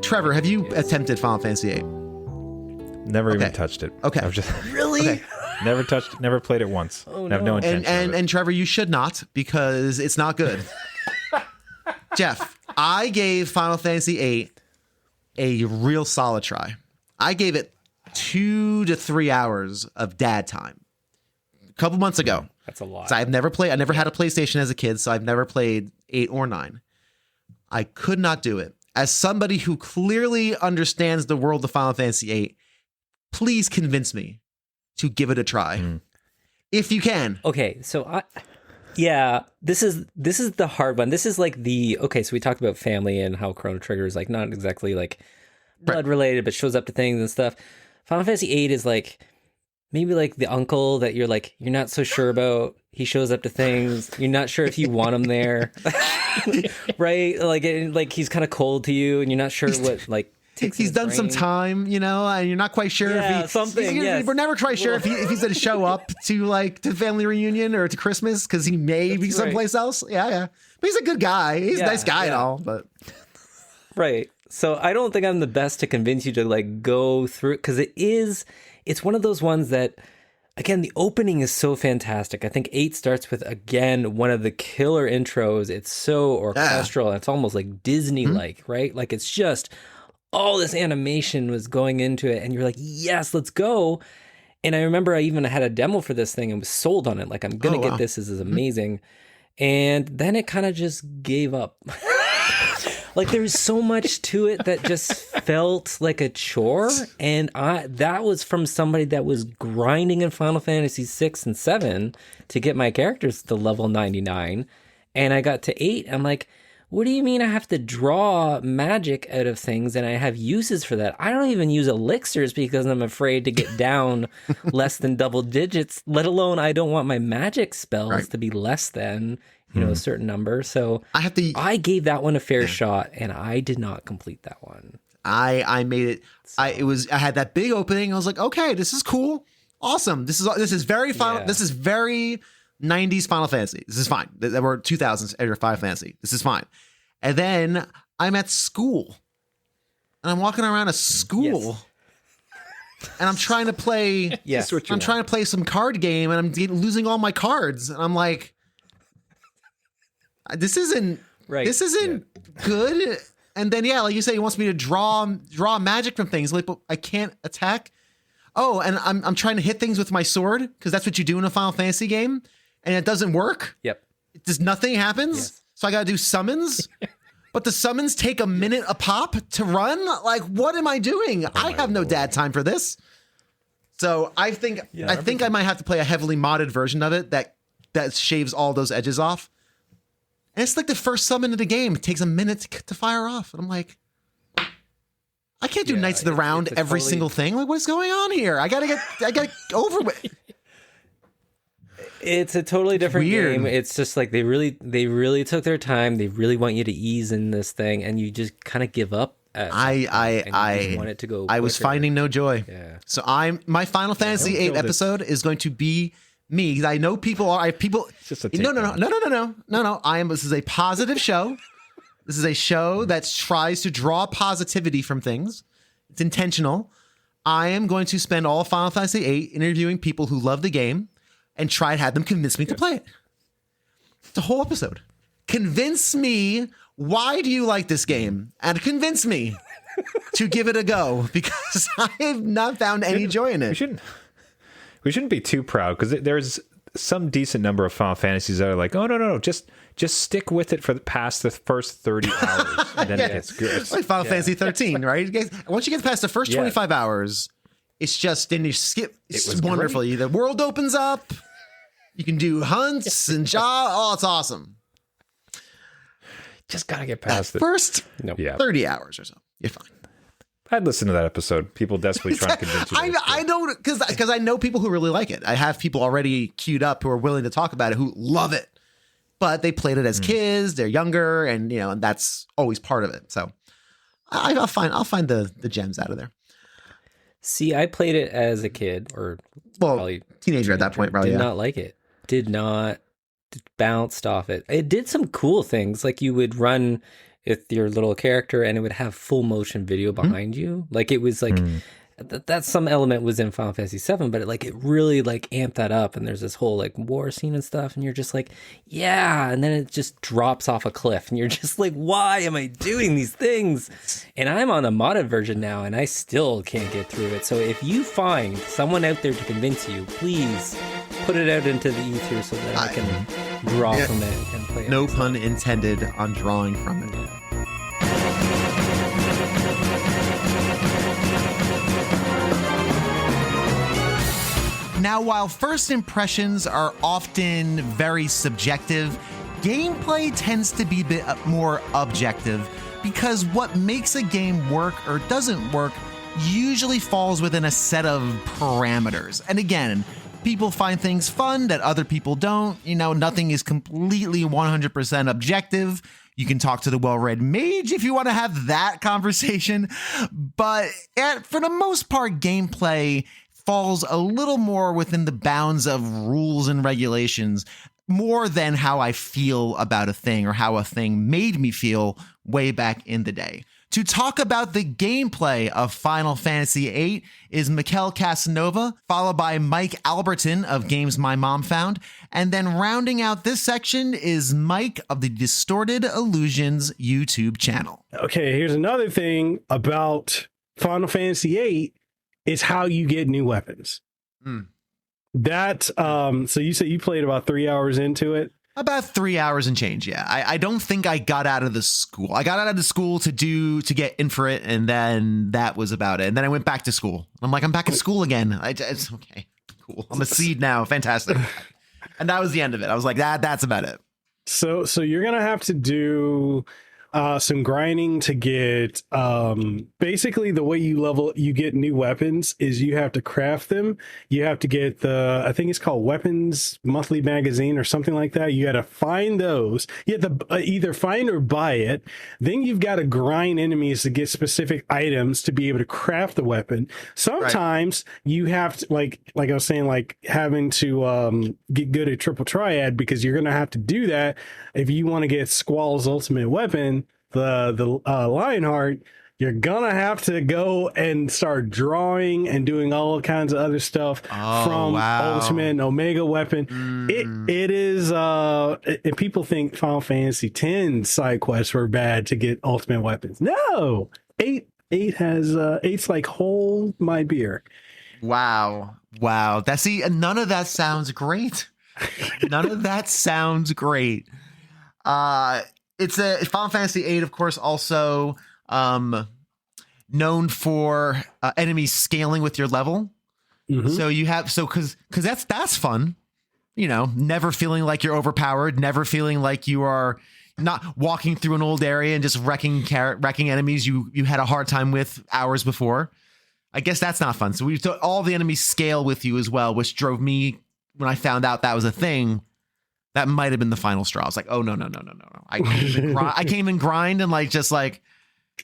[SPEAKER 12] Trevor, have you attempted Final Fantasy VIII?
[SPEAKER 14] Never even touched it.
[SPEAKER 12] Okay.
[SPEAKER 14] I've just
[SPEAKER 12] really
[SPEAKER 14] never touched. Never played it once.
[SPEAKER 12] Oh,
[SPEAKER 14] I have no intention.
[SPEAKER 12] And Trevor, you should not, because it's not good. Jeff, I gave Final Fantasy VIII a real solid try. I gave it 2 to 3 hours of dad time a couple months ago.
[SPEAKER 11] That's a lot.
[SPEAKER 12] So I never had a PlayStation as a kid, so I've never played 8 or 9. I could not do it. As somebody who clearly understands the world of Final Fantasy VIII, please convince me to give it a try. If you can.
[SPEAKER 15] Okay, so this is the hard one. This is like so we talked about family and how Chrono Trigger is like not exactly like blood related, but shows up to things and stuff. Final Fantasy VIII is like maybe like the uncle that you're not so sure about. He shows up to things. You're not sure if you want him there, right? Like he's kind of cold to you, and you're not sure what like.
[SPEAKER 12] He's done some time, and you're not quite sure if we're never quite sure if he's going to show up to family reunion or to Christmas because he may be someplace else. Yeah. But he's a good guy. He's a nice guy and all, but
[SPEAKER 15] right. So I don't think I'm the best to convince you to like go through it because it's one of those ones that, again, the opening is so fantastic. I think 8 starts with, again, one of the killer intros. It's so orchestral. It's almost like Disney-like, right? Like it's just all this animation was going into it. And you're like, yes, let's go. And I remember I even had a demo for this thing and was sold on it. Like, I'm going to get this. This is amazing. And then it kind of just gave up. Like there was so much to it that just felt like a chore, and that was from somebody that was grinding in Final Fantasy 6 and 7 to get my characters to level 99, and I got to 8. I'm like, what do you mean I have to draw magic out of things and I have uses for that? I don't even use elixirs because I'm afraid to get down less than double digits, let alone I don't want my magic spells to be less than a certain number. So I gave that one a fair shot, and I did not complete that one.
[SPEAKER 12] I made it. I had that big opening. I was like, okay, this is cool. Awesome. This is very final. This is very 90s Final Fantasy. This is fine. That were 2000s or Final Fantasy. This is fine. And then I'm at school, and I'm walking around a school, and I'm trying to play. I'm trying to play some card game, and I'm losing all my cards, and I'm like, this isn't right. This isn't good. And then like you say, he wants me to draw magic from things. Like, but I can't attack. Oh, and I'm trying to hit things with my sword because that's what you do in a Final Fantasy game, and it doesn't work.
[SPEAKER 15] Yep.
[SPEAKER 12] Nothing happens. Yes. So I got to do summons, but the summons take a minute a pop to run. Like, what am I doing? I have no dad time for this. So I think I might have to play a heavily modded version of it that shaves all those edges off. And it's like the first summon of the game. It takes a minute to fire off, and I'm like, I can't do Knights of the Round every single thing. Like, what's going on here? I gotta get over with.
[SPEAKER 15] It's a totally different game. It's just like they really took their time. They really want you to ease in this thing, and you just kind of give up. I want it to go.
[SPEAKER 12] I was finding no joy. Yeah. So my Final Fantasy VIII episode is going to be me, because I know people are people. It's just no. This is a positive show. This is a show that tries to draw positivity from things. It's intentional. I am going to spend all Final Fantasy VIII interviewing people who love the game and try and have them convince me to play it. It's a whole episode. Convince me, why do you like this game? And convince me to give it a go, because I have not found any joy in it.
[SPEAKER 14] We shouldn't be too proud, because there's some decent number of Final Fantasies that are like, oh, no, just stick with it for past the first 30 hours, and then it gets good.
[SPEAKER 12] Like Final Fantasy 13, right? Once you get past the first 25 hours, it's just, then you skip. It's wonderful. The world opens up. You can do hunts and it's awesome.
[SPEAKER 14] Just gotta get past
[SPEAKER 12] the first 30 hours or so. You're fine.
[SPEAKER 14] I'd listen to that episode. People desperately trying to convince you.
[SPEAKER 12] I don't, because I know people who really like it. I have people already queued up who are willing to talk about it, who love it, but they played it as kids. They're younger, and and that's always part of it. So I'll find the gems out of there.
[SPEAKER 15] See, I played it as a kid, or probably
[SPEAKER 12] teenager at that point. Probably
[SPEAKER 15] did not like it. Did not bounced off it. It did some cool things, like you would run with your little character and it would have full motion video behind you. Like, it was like that some element was in Final Fantasy VII, but it really amped that up, and there's this whole war scene and stuff, and you're just like, and then it just drops off a cliff, and you're just like, why am I doing these things? And I'm on a modded version now, and I still can't get through it. So if you find someone out there to convince you, please put it out into the ether so that I can draw from it and play it.
[SPEAKER 12] No pun intended on drawing from it. Now, while first impressions are often very subjective, gameplay tends to be a bit more objective, because what makes a game work or doesn't work usually falls within a set of parameters. And again, people find things fun that other people don't. Nothing is completely 100% objective. You can talk to the well-read mage if you want to have that conversation. But for the most part, gameplay falls a little more within the bounds of rules and regulations, more than how I feel about a thing or how a thing made me feel way back in the day. To talk about the gameplay of Final Fantasy VIII is Mekel Kasanova, followed by Mike Albertin of Games My Mom Found, and then rounding out this section is Mike of the Distorted Illusions YouTube channel.
[SPEAKER 4] Okay, here's another thing about Final Fantasy VIII is how you get new weapons. That so you said you played about 3 hours into it.
[SPEAKER 12] About 3 hours and change, yeah. I don't think I got out of the school. I got out of the school to get in for it, and then that was about it. And then I went back to school. I'm like, I'm back in school again. It's okay, cool. I'm a seed now. Fantastic. And that was the end of it. I was like, that's about it.
[SPEAKER 4] So you're gonna have to do some grinding to get basically the way you get new weapons is you have to craft them. You have to get I think it's called Weapons Monthly Magazine or something like that. You got to find those. You have to either find or buy it. Then you've got to grind enemies to get specific items to be able to craft the weapon. Sometimes you have to, like I was saying, like having to get good at triple triad, because you're going to have to do that if you want to get Squall's ultimate weapon, the Lionheart. You're gonna have to go and start drawing and doing all kinds of other stuff from Ultimate and Omega weapon. It is if people think Final Fantasy X side quests were bad to get ultimate weapons. No, eight has eight's like hold my beer.
[SPEAKER 1] Wow. None of that sounds great. None of that sounds great. It's Final Fantasy VIII, of course, also known for enemies scaling with your level. So you have because that's fun. You know, never feeling like you're overpowered, never feeling like you are not walking through an old area and just wrecking enemies you had a hard time with hours before. I guess that's not fun. So all the enemies scale with you as well, which drove me, when I found out that was a thing, that might have been the final straw. I was like, oh, no. I can't even grind and just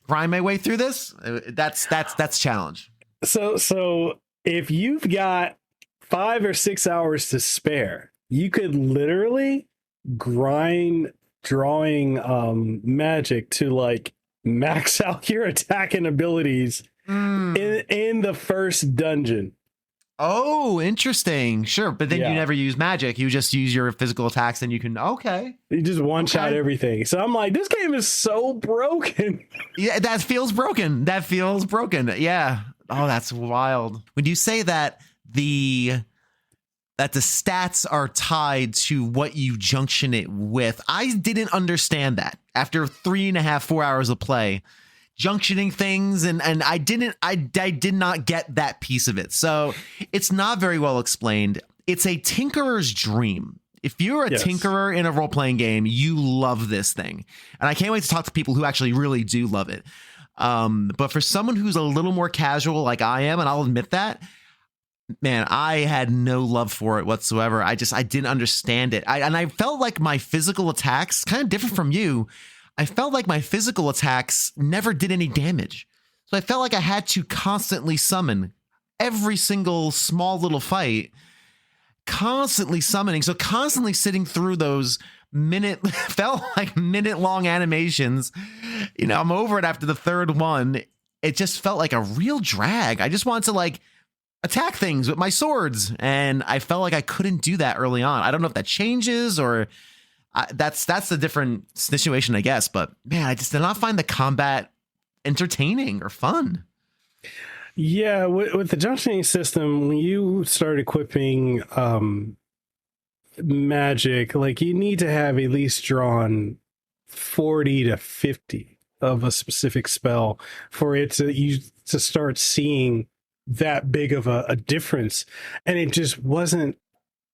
[SPEAKER 1] grind my way through this. That's challenge.
[SPEAKER 4] So if you've got 5 or 6 hours to spare, you could literally grind drawing magic to max out your attacking abilities in the first dungeon.
[SPEAKER 1] Oh, interesting. Sure. But then you never use magic. You just use your physical attacks and you can, you
[SPEAKER 4] just one-shot everything. So I'm like, this game is so broken.
[SPEAKER 1] Yeah, that feels broken. Yeah. Oh, that's wild. When you say that the stats are tied to what you junction it with, I didn't understand that after 3.5, 4 hours of play. Junctioning things and I did not get that piece of it. So it's not very well explained. It's a tinkerer's dream. If you're a tinkerer in a role-playing game, you love this thing. And I can't wait to talk to people who actually really do love it. But for someone who's a little more casual like I am, and I'll admit that, man, I had no love for it whatsoever. I didn't understand it. I felt like my physical attacks, kind of different from you, I felt like my physical attacks never did any damage. So I felt like I had to constantly summon every single small little fight, constantly summoning. So constantly sitting through those felt like minute long animations. You know, I'm over it after the third one. It just felt like a real drag. I just wanted to attack things with my swords. And I felt like I couldn't do that early on. I don't know if that changes or... that's a different situation, I guess. But man, I just did not find the combat entertaining or fun.
[SPEAKER 4] Yeah, with the junctioning system, when you start equipping magic, you need to have at least drawn 40 to 50 of a specific spell for it to start seeing that big of a difference. And it just wasn't.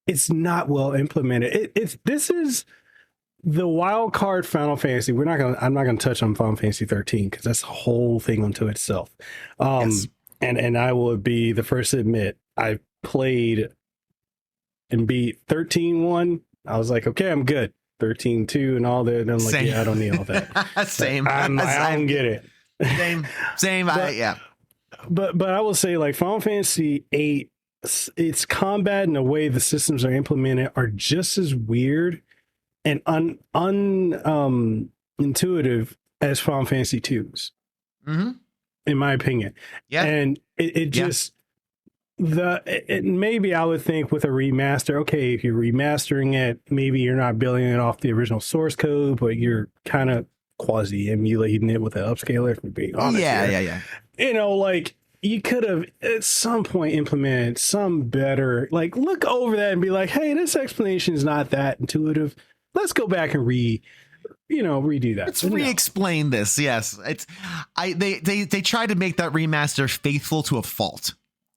[SPEAKER 4] It's not well implemented. This is the wild card Final Fantasy. I'm not gonna touch on Final Fantasy 13 because that's a whole thing unto itself. And I will be the first to admit I played and beat 13-1. I was like, okay, I'm good. 13-2 and all that. And I'm like, yeah, I don't need all that.
[SPEAKER 1] Same.
[SPEAKER 4] I don't get it.
[SPEAKER 1] Same.
[SPEAKER 4] But I will say, Final Fantasy 8, its combat and the way the systems are implemented are just as weird and intuitive as Final Fantasy 2's, in my opinion. Yeah, and it just maybe I would think with a remaster, okay, if you're remastering it, maybe you're not building it off the original source code, but you're kind of quasi emulating it with an upscaler. If we're being honest,
[SPEAKER 1] yeah.
[SPEAKER 4] You know, you could have at some point implemented some better, look over that and be like, hey, this explanation is not that intuitive. Let's go back and redo that.
[SPEAKER 1] Let's re-explain this. Yes, they tried to make that remaster faithful to a fault.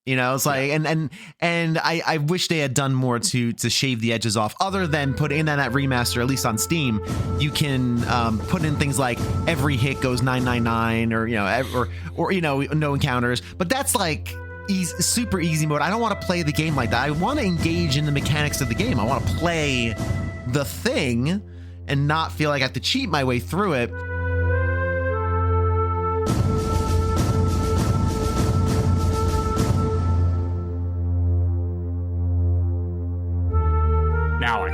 [SPEAKER 1] You know, it's like, and I wish they had done more to shave the edges off, other than putting in that remaster, at least on Steam, you can put in things like every hit goes 999 or, you know, or, you know, no encounters, but that's like super easy mode. I don't want to play the game like that. I want to engage in the mechanics of the game. I want to play the thing and not feel like I have to cheat my way through it.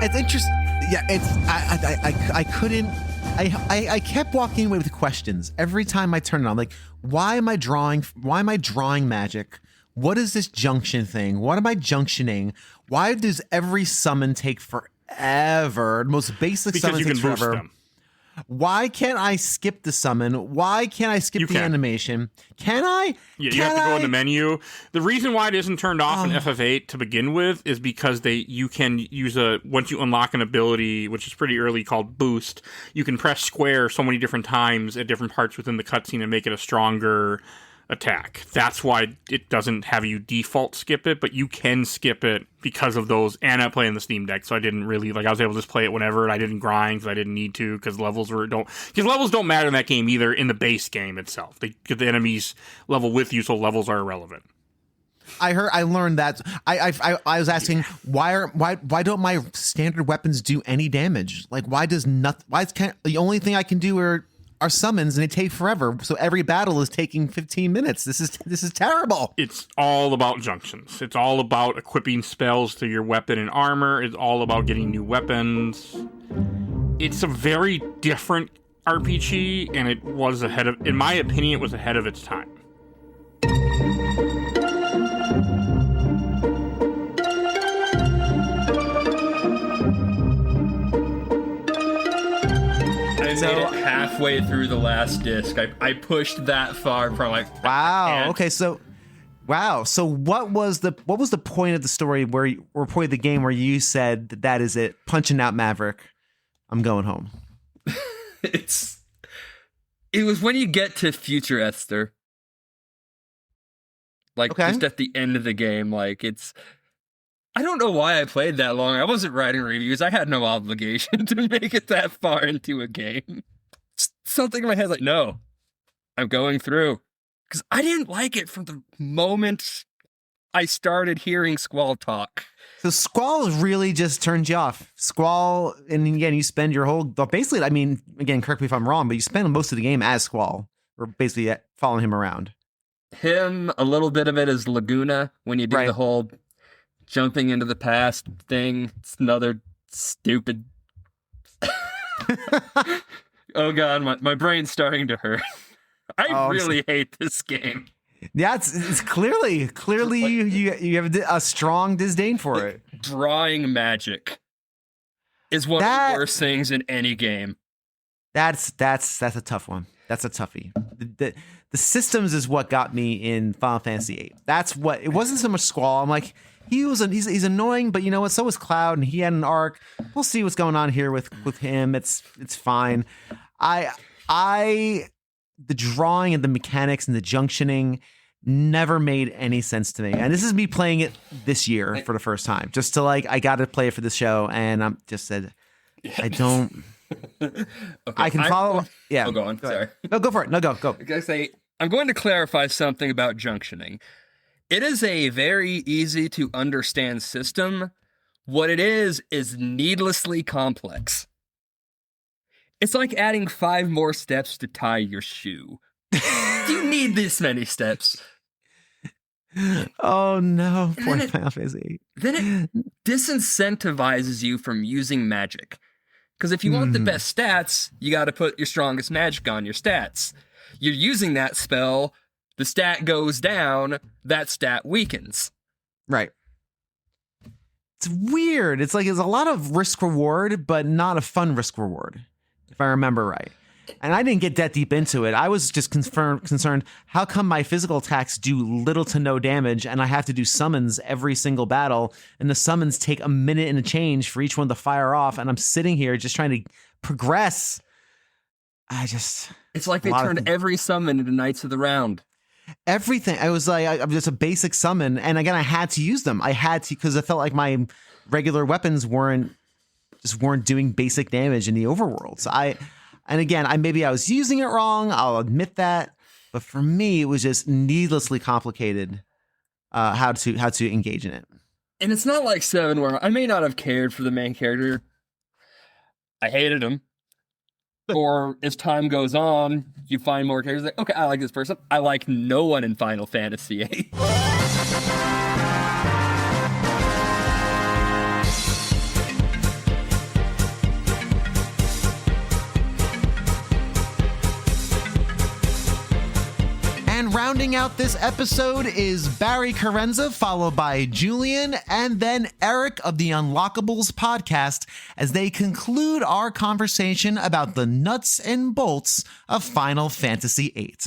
[SPEAKER 1] It's interesting. Yeah, it's I couldn't. I kept walking away with questions every time I turned it on. Like, why am I drawing? Why am I drawing magic? What is this junction thing? What am I junctioning? Why does every summon take forever? Most basic
[SPEAKER 16] because
[SPEAKER 1] summon
[SPEAKER 16] you
[SPEAKER 1] takes
[SPEAKER 16] can boost
[SPEAKER 1] forever.
[SPEAKER 16] them.
[SPEAKER 1] Why can't I skip the summon? Why can't I skip the animation? Can I?
[SPEAKER 16] Yeah, you have to go in the menu. The reason why it isn't turned off in FF8 to begin with is because you can use once you unlock an ability, which is pretty early, called Boost, you can press square so many different times at different parts within the cutscene and make it a stronger attack. That's why it doesn't have you default skip it, but you can skip it because of those. And I play in the Steam Deck, so I didn't really I was able to just play it whenever, and I didn't grind because I didn't need to, because levels don't matter in that game either in the base game itself. They get the enemies level with you, so levels are irrelevant.
[SPEAKER 1] I learned that. I was asking why don't my standard weapons do any damage? Like, why does nothing? The only thing I can do are summons, and they take forever. So every battle is taking 15 minutes. This is terrible.
[SPEAKER 16] It's all about junctions. It's all about equipping spells to your weapon and armor. It's all about getting new weapons. It's a very different RPG, and it was in my opinion, it was ahead of its time.
[SPEAKER 17] I made it halfway through the last disc. I pushed that far from
[SPEAKER 1] wow. Okay, so what was the point of the story or point of the game where you said that is it, punching out Maverick, I'm going home?
[SPEAKER 17] It was when you get to Future Esther. Just at the end of the game, I don't know why I played that long. I wasn't writing reviews. I had no obligation to make it that far into a game. Something in my head no, I'm going through. Because I didn't like it from the moment I started hearing Squall talk.
[SPEAKER 1] So Squall really just turned you off. Squall, and again, you spend your whole... Basically, I mean, again, correct me if I'm wrong, but you spend most of the game as Squall. Or basically following him around.
[SPEAKER 17] Him, a little bit of it is Laguna, when you do the whole... jumping into the past thing. It's another stupid... Oh god, my brain's starting to hurt. I really hate this game.
[SPEAKER 1] Yeah, it's clearly you have a strong disdain for it.
[SPEAKER 17] Drawing magic is one of the worst things in any game.
[SPEAKER 1] That's a tough one. That's a toughie. The systems is what got me in Final Fantasy VIII. That's what, it wasn't so much Squall. I'm like, he's annoying, but you know what? So was Cloud, and he had an arc. We'll see what's going on here with him. It's fine. The drawing and the mechanics and the junctioning never made any sense to me. And this is me playing it this year for the first time. Just to I got to play it for this show, and I'm just said, I don't.
[SPEAKER 17] Okay,
[SPEAKER 1] I can follow. Yeah.
[SPEAKER 17] Oh, go on. Sorry.
[SPEAKER 1] No, go for it. No, go.
[SPEAKER 17] I'm going to clarify something about junctioning. It is a very easy to understand system. What it is needlessly complex. It's like adding 5 more steps to tie your shoe. Do you need this many steps?
[SPEAKER 1] Oh no, poor Final Fantasy.
[SPEAKER 17] Then it disincentivizes you from using magic. Because if you want the best stats, you got to put your strongest magic on your stats. You're using that spell, the stat goes down, that stat weakens.
[SPEAKER 1] Right. It's weird. It's a lot of risk reward, but not a fun risk reward, if I remember right. And I didn't get that deep into it. I was just concerned, how come my physical attacks do little to no damage and I have to do summons every single battle, and the summons take a minute and a change for each one to fire off, and I'm sitting here just trying to progress.
[SPEAKER 17] It's like they turned every summon into Knights of the Round.
[SPEAKER 1] everything. I was like, I'm just a basic summon. And again, I had to use them. I had to, because I felt like my regular weapons weren't doing basic damage in the overworld. So maybe I was using it wrong. I'll admit that. But for me, it was just needlessly complicated how to engage in it.
[SPEAKER 17] And it's not like 7 where I may not have cared for the main character. I hated him. Or as time goes on, you find more characters like, okay, I like this person. I like no one in Final Fantasy VIII.
[SPEAKER 1] And rounding out this episode is Barry Carenza, followed by Julian, and then Eric of the Unlockables podcast as they conclude our conversation about the nuts and bolts of Final Fantasy VIII.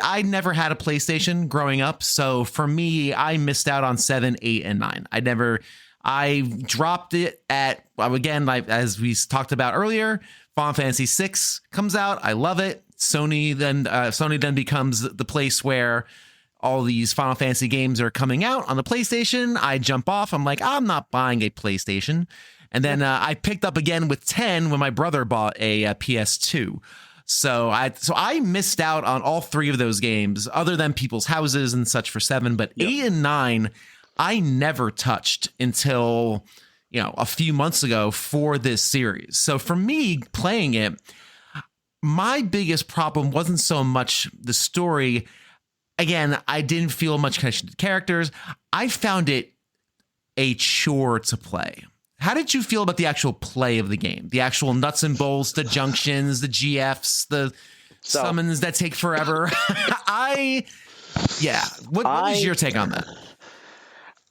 [SPEAKER 1] I never had a PlayStation growing up, so for me, I missed out on 7, 8, and 9. I dropped it at, as we talked about earlier, Final Fantasy VI comes out. I love it. Sony then becomes the place where all these Final Fantasy games are coming out on the PlayStation. I jump off. I'm like, I'm not buying a PlayStation. And then I picked up again with 10 when my brother bought a PS2. So I missed out on all 3 of those games, other than People's Houses and such for 7. But 8 and 9, I never touched until a few months ago for this series. So for me, playing it, my biggest problem wasn't so much the story. Again, I didn't feel much connection to characters. I found it a chore to play. How did you feel about the actual play of the game? The actual nuts and bolts, the junctions, the GFs, the summons that take forever? What was your take on that?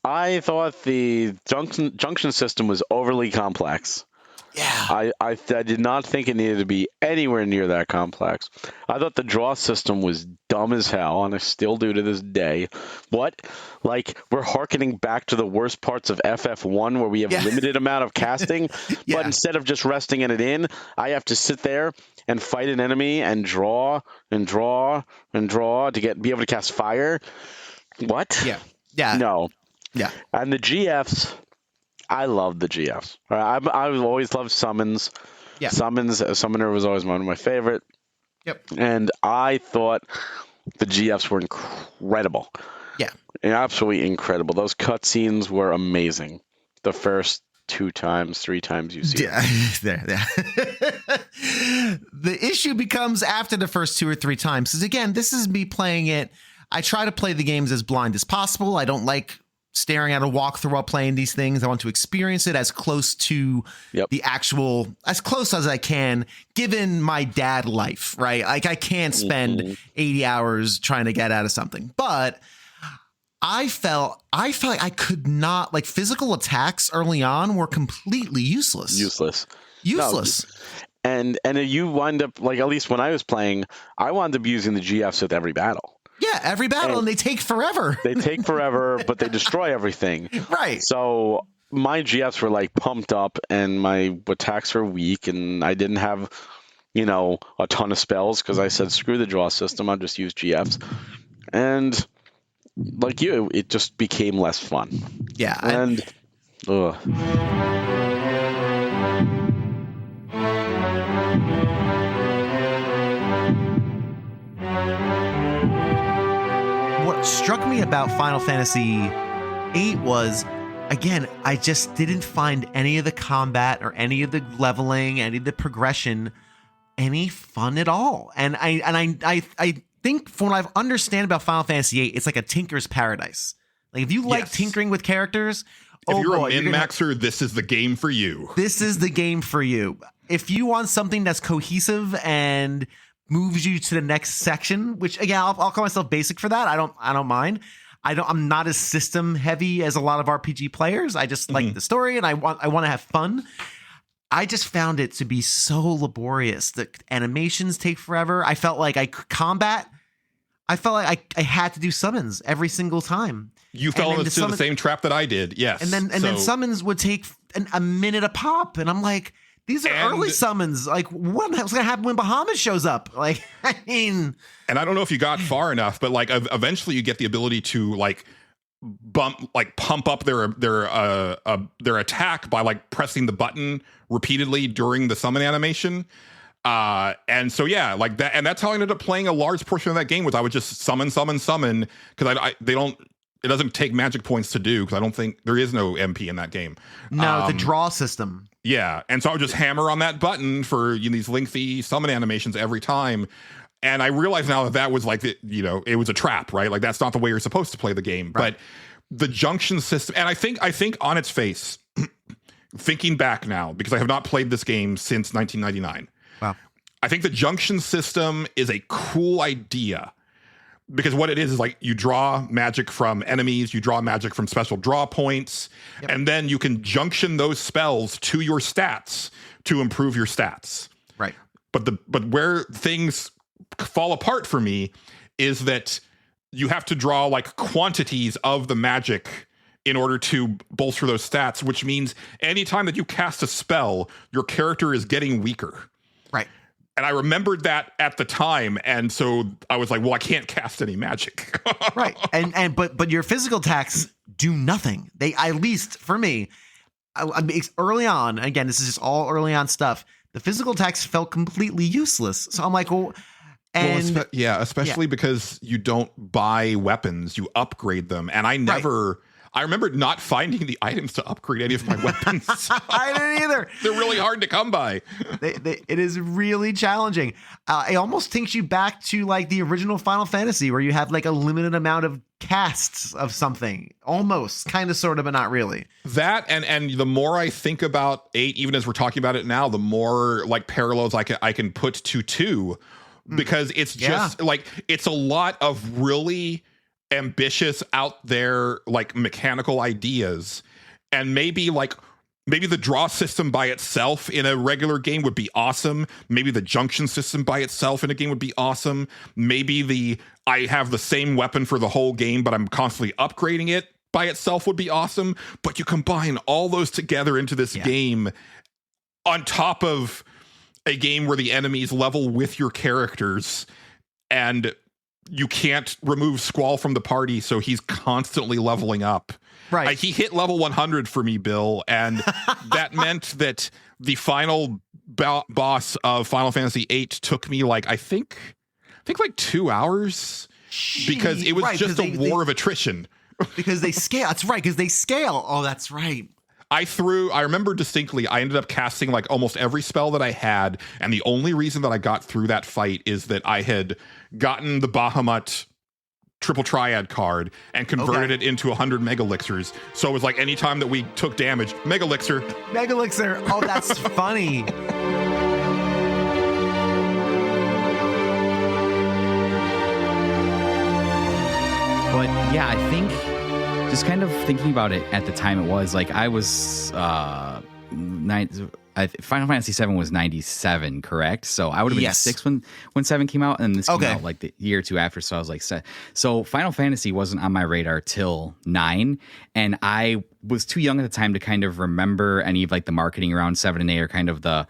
[SPEAKER 5] I thought the junction system was overly complex.
[SPEAKER 1] Yeah.
[SPEAKER 5] I did not think it needed to be anywhere near that complex. I thought the draw system was dumb as hell, and I still do to this day. What? Like, we're hearkening back to the worst parts of FF1 where we have limited amount of casting, but instead of just resting it in, I have to sit there and fight an enemy and draw and draw and draw to be able to cast fire. What?
[SPEAKER 1] Yeah.
[SPEAKER 5] No.
[SPEAKER 1] Yeah.
[SPEAKER 5] And the GFs... I love the GFs. I've always loved summons.
[SPEAKER 1] Yeah.
[SPEAKER 5] Summons, a summoner was always one of my favorite.
[SPEAKER 1] Yep.
[SPEAKER 5] And I thought the GFs were incredible.
[SPEAKER 1] Yeah.
[SPEAKER 5] Absolutely incredible. Those cutscenes were amazing. The first 2 times, 3 times you see
[SPEAKER 1] them. The issue becomes after the first 2 or 3 times. Because again, this is me playing it. I try to play the games as blind as possible. I don't like staring at a walkthrough while playing these things. I want to experience it as close to as close as I can, given my dad life, right? Like, I can't spend 80 hours trying to get out of something, but I felt like I could not, like, physical attacks early on were completely useless.
[SPEAKER 5] No. And you wind up, like, at least when I was playing, I wound up using the GFs with every battle.
[SPEAKER 1] Yeah, every battle, and they take forever.
[SPEAKER 5] They take forever, but they destroy everything.
[SPEAKER 1] Right.
[SPEAKER 5] So my GFs were like pumped up, and my attacks were weak, and I didn't have, a ton of spells because I said, screw the draw system, I'll just use GFs. And like it just became less fun.
[SPEAKER 1] Yeah.
[SPEAKER 5] And
[SPEAKER 1] what struck me about Final Fantasy VIII was, again, I just didn't find any of the combat or any of the leveling, any of the progression, any fun at all. And I think from what I understand about Final Fantasy VIII, it's like a tinker's paradise. Like, if you like tinkering with characters,
[SPEAKER 3] if you're a min-maxer, this is the game for you.
[SPEAKER 1] This is the game for you. If you want something that's cohesive and moves you to the next section, which again, I'll call myself basic for that. I don't mind. I'm not as system heavy as a lot of RPG players. I just like the story, and I want to have fun. I just found it to be so laborious. The animations take forever. I felt like I had to do summons every single time.
[SPEAKER 3] You fell into the same trap that I did. Yes.
[SPEAKER 1] And then summons would take a minute a pop, and I'm like,
[SPEAKER 12] These are early summons. Like, what's going to happen when Bahamut shows up? Like, I mean...
[SPEAKER 3] And I don't know if you got far enough, but like eventually you get the ability to like pump up their attack by like pressing the button repeatedly during the summon animation. And so yeah, like that, and that's how I ended up playing a large portion of that game. Was I would just summon because it doesn't take magic points to do, because I don't think there is no MP in that game.
[SPEAKER 12] No, the draw system.
[SPEAKER 3] Yeah, and so I would just hammer on that button for these lengthy summon animations every time. And I realize now that was like, it was a trap, right? Like that's not the way you're supposed to play the game. Right. But the junction system, and I think on its face, thinking back now, because I have not played this game since 1999.
[SPEAKER 12] Wow.
[SPEAKER 3] I think the junction system is a cool idea, because what it is like you draw magic from enemies, you draw magic from special draw points, and then you can junction those spells to your stats to improve your stats.
[SPEAKER 12] Right.
[SPEAKER 3] But where things fall apart for me is that you have to draw like quantities of the magic in order to bolster those stats, which means anytime that you cast a spell, your character is getting weaker.
[SPEAKER 12] Right.
[SPEAKER 3] And I remembered that at the time, and so I was like, well, I can't cast any magic.
[SPEAKER 12] Right. But your physical attacks do nothing. They, at least for me, I mean, early on, again, this is just all early on stuff, the physical attacks felt completely useless. So I'm like, well, especially because you don't buy weapons, you upgrade them. And I remember not finding the items to upgrade any of my weapons. I didn't either.
[SPEAKER 3] They're really hard to come by.
[SPEAKER 12] It is really challenging. It almost takes you back to like the original Final Fantasy, where you have like a limited amount of casts of something, almost, kind of, sort of, but not really.
[SPEAKER 3] That and the more I think about 8, even as we're talking about it now, the more like parallels I can put to 2, because it's just like it's a lot of really ambitious, out there, like mechanical ideas. And maybe the draw system by itself in a regular game would be awesome. Maybe the junction system by itself in a game would be awesome. Maybe I have the same weapon for the whole game, but I'm constantly upgrading it by itself would be awesome. But you combine all those together into this game on top of a game where the enemies level with your characters, and you can't remove Squall from the party, so he's constantly leveling up.
[SPEAKER 12] Right.
[SPEAKER 3] He hit level 100 for me, Bill, and that meant that the final boss of Final Fantasy VIII took me like, I think like 2 hours, because it was just a war of attrition.
[SPEAKER 12] Because they scale. That's right, because they scale. Oh, that's right.
[SPEAKER 3] I remember distinctly, I ended up casting like almost every spell that I had, and the only reason that I got through that fight is that I had gotten the Bahamut triple triad card and converted it into 100 mega elixirs. So it was like anytime that we took damage, mega elixir.
[SPEAKER 12] Mega elixir. Oh, that's funny.
[SPEAKER 8] But yeah, I think just kind of thinking about it at the time, it was like I was Final Fantasy VII was 97, correct? So I would have been 6 when 7 came out, and this came out like the year or two after. So I was like, so Final Fantasy wasn't on my radar till 9, and I was too young at the time to kind of remember any of like the marketing around 7 and 8 or kind of the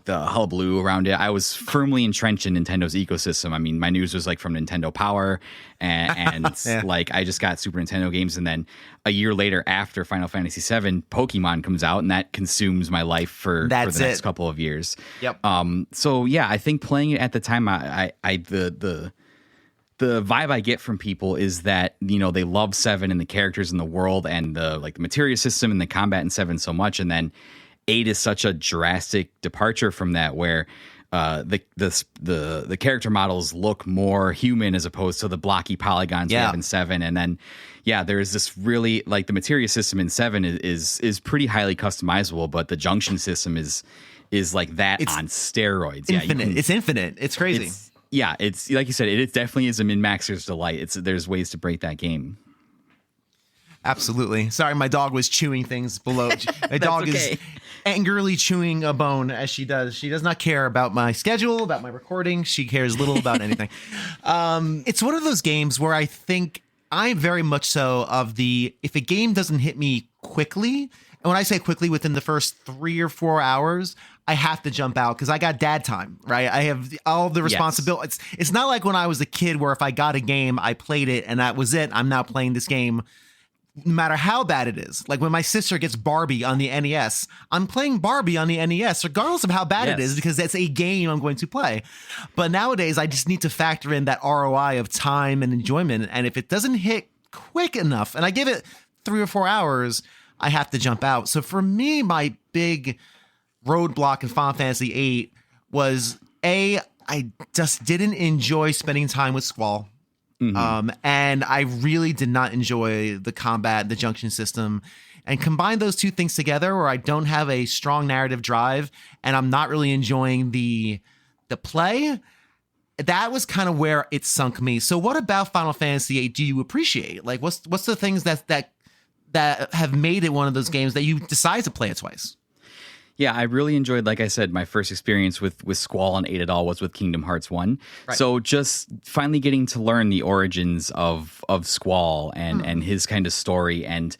[SPEAKER 8] hullabaloo around it. I was firmly entrenched in Nintendo's ecosystem. I mean, my news was like from Nintendo Power, and like I just got Super Nintendo games, and then a year later, after Final Fantasy VII, Pokemon comes out, and that consumes my life for the next couple of years.
[SPEAKER 12] Yep.
[SPEAKER 8] So yeah, I think playing it at the time, the vibe I get from people is that, you know, they love 7 and the characters in the world and the materia system and the combat in 7 so much, and then 8 is such a drastic departure from that, where the character models look more human as opposed to the blocky polygons we have in 7. And then there's this really, like, the materia system in 7 is pretty highly customizable, but the junction system is like that on steroids.
[SPEAKER 12] Infinite. It's infinite. It's crazy.
[SPEAKER 8] It's like you said, it definitely is a min-maxer's delight. There's ways to break that game.
[SPEAKER 12] Absolutely. Sorry, my dog was chewing things below. My dog is angrily chewing a bone, as she does. She does not care about my schedule, about my recording. She cares little about anything. It's one of those games where I think I'm very much so of if a game doesn't hit me quickly,
[SPEAKER 1] And when I say quickly, within the first 3 or 4 hours, I have to jump out because I got dad time, right? I have all the responsibility. It's not like when I was a kid where if I got a game, I played it and that was it. I'm now playing this game no matter how bad it is. Like when my sister gets Barbie on the NES, I'm playing Barbie on the NES, regardless of how bad it is, because that's a game I'm going to play. But nowadays, I just need to factor in that ROI of time and enjoyment. And if it doesn't hit quick enough, and I give it 3 or 4 hours, I have to jump out. So for me, my big roadblock in Final Fantasy VIII was I just didn't enjoy spending time with Squall. And I really did not enjoy the combat, the junction system, and combine those two things together where I don't have a strong narrative drive and I'm not really enjoying the play. That was kind of where it sunk me. So what about Final Fantasy VIII do you appreciate? Like what's the things that have made it one of those games that you decide to play it twice?
[SPEAKER 8] Yeah, I really enjoyed, like I said, my first experience with Squall and 8 at all was with Kingdom Hearts 1. Right. So just finally getting to learn the origins of Squall and his kind of story and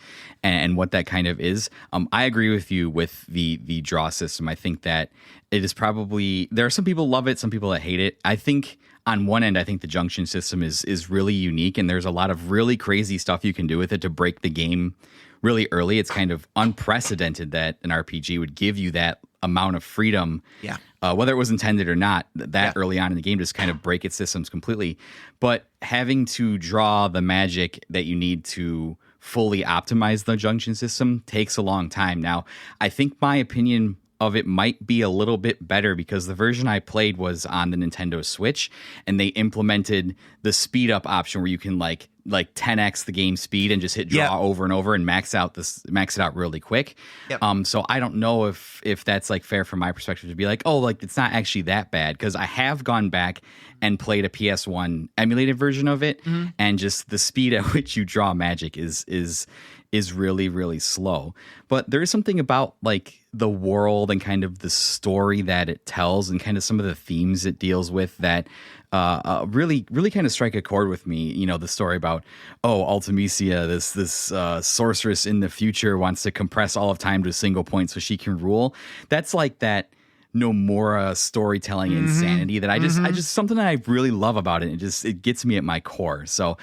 [SPEAKER 8] what that kind of is. I agree with you with the draw system. I think that it is probably, there are some people love it, some people that hate it. I think on one end, I think the junction system is really unique and there's a lot of really crazy stuff you can do with it to break the game really early. It's kind of unprecedented that an RPG would give you that amount of freedom, whether it was intended or not, that early on in the game, just kind of break its systems completely. But having to draw the magic that you need to fully optimize the junction system takes a long time. Now, I think my opinion of it might be a little bit better because the version I played was on the Nintendo Switch and they implemented the speed up option where you can like 10x the game speed and just hit draw over and over and max it out really quick. So I don't know if that's like fair from my perspective to be like, oh, like it's not actually that bad, because I have gone back and played a PS1 emulated version of it and just the speed at which you draw magic is really, really slow. But there is something about like the world and kind of the story that it tells and kind of some of the themes it deals with that really, really kind of strike a chord with me. You know, the story about, Ultimisia, this sorceress in the future wants to compress all of time to a single point so she can rule. That's like that Nomura storytelling insanity that I just something that I really love about it. It gets me at my core. So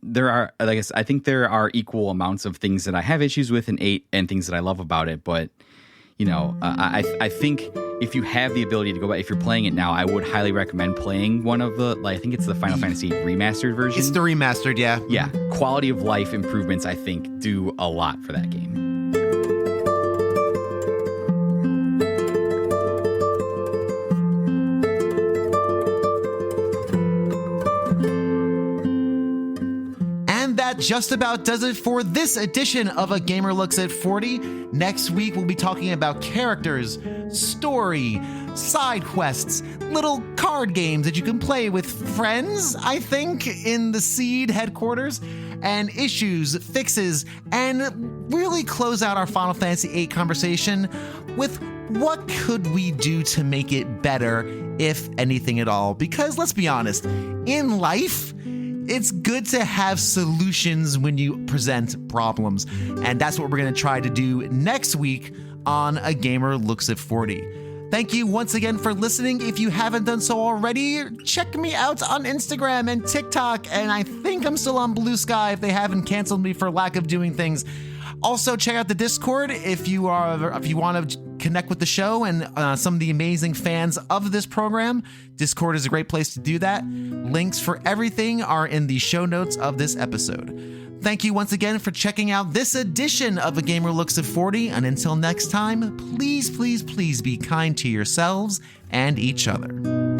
[SPEAKER 8] there are, I think there are equal amounts of things that I have issues with in 8 and things that I love about it. But you know, I think if you have the ability to go back, if you're playing it now, I would highly recommend playing one of the, I think it's the Final Fantasy remastered version.
[SPEAKER 1] It's the remastered, yeah.
[SPEAKER 8] Yeah. Quality of life improvements, I think, do a lot for that game.
[SPEAKER 1] That just about does it for this edition of A Gamer Looks at 40. Next week, we'll be talking about characters, story, side quests, little card games that you can play with friends, I think, in the Seed headquarters, and issues, fixes, and really close out our Final Fantasy VIII conversation with what could we do to make it better, if anything at all. Because let's be honest, in life, it's good to have solutions when you present problems. And that's what we're going to try to do next week on A Gamer Looks at 40. Thank you once again for listening. If you haven't done so already, check me out on Instagram and TikTok. And I think I'm still on BlueSky if they haven't canceled me for lack of doing things. Also, check out the Discord if you want to connect with the show and some of the amazing fans of this program. Discord is a great place to do that. Links for everything are in the show notes of this episode. Thank you once again for checking out this edition of A Gamer Looks at 40. And until next time, please, please, please be kind to yourselves and each other.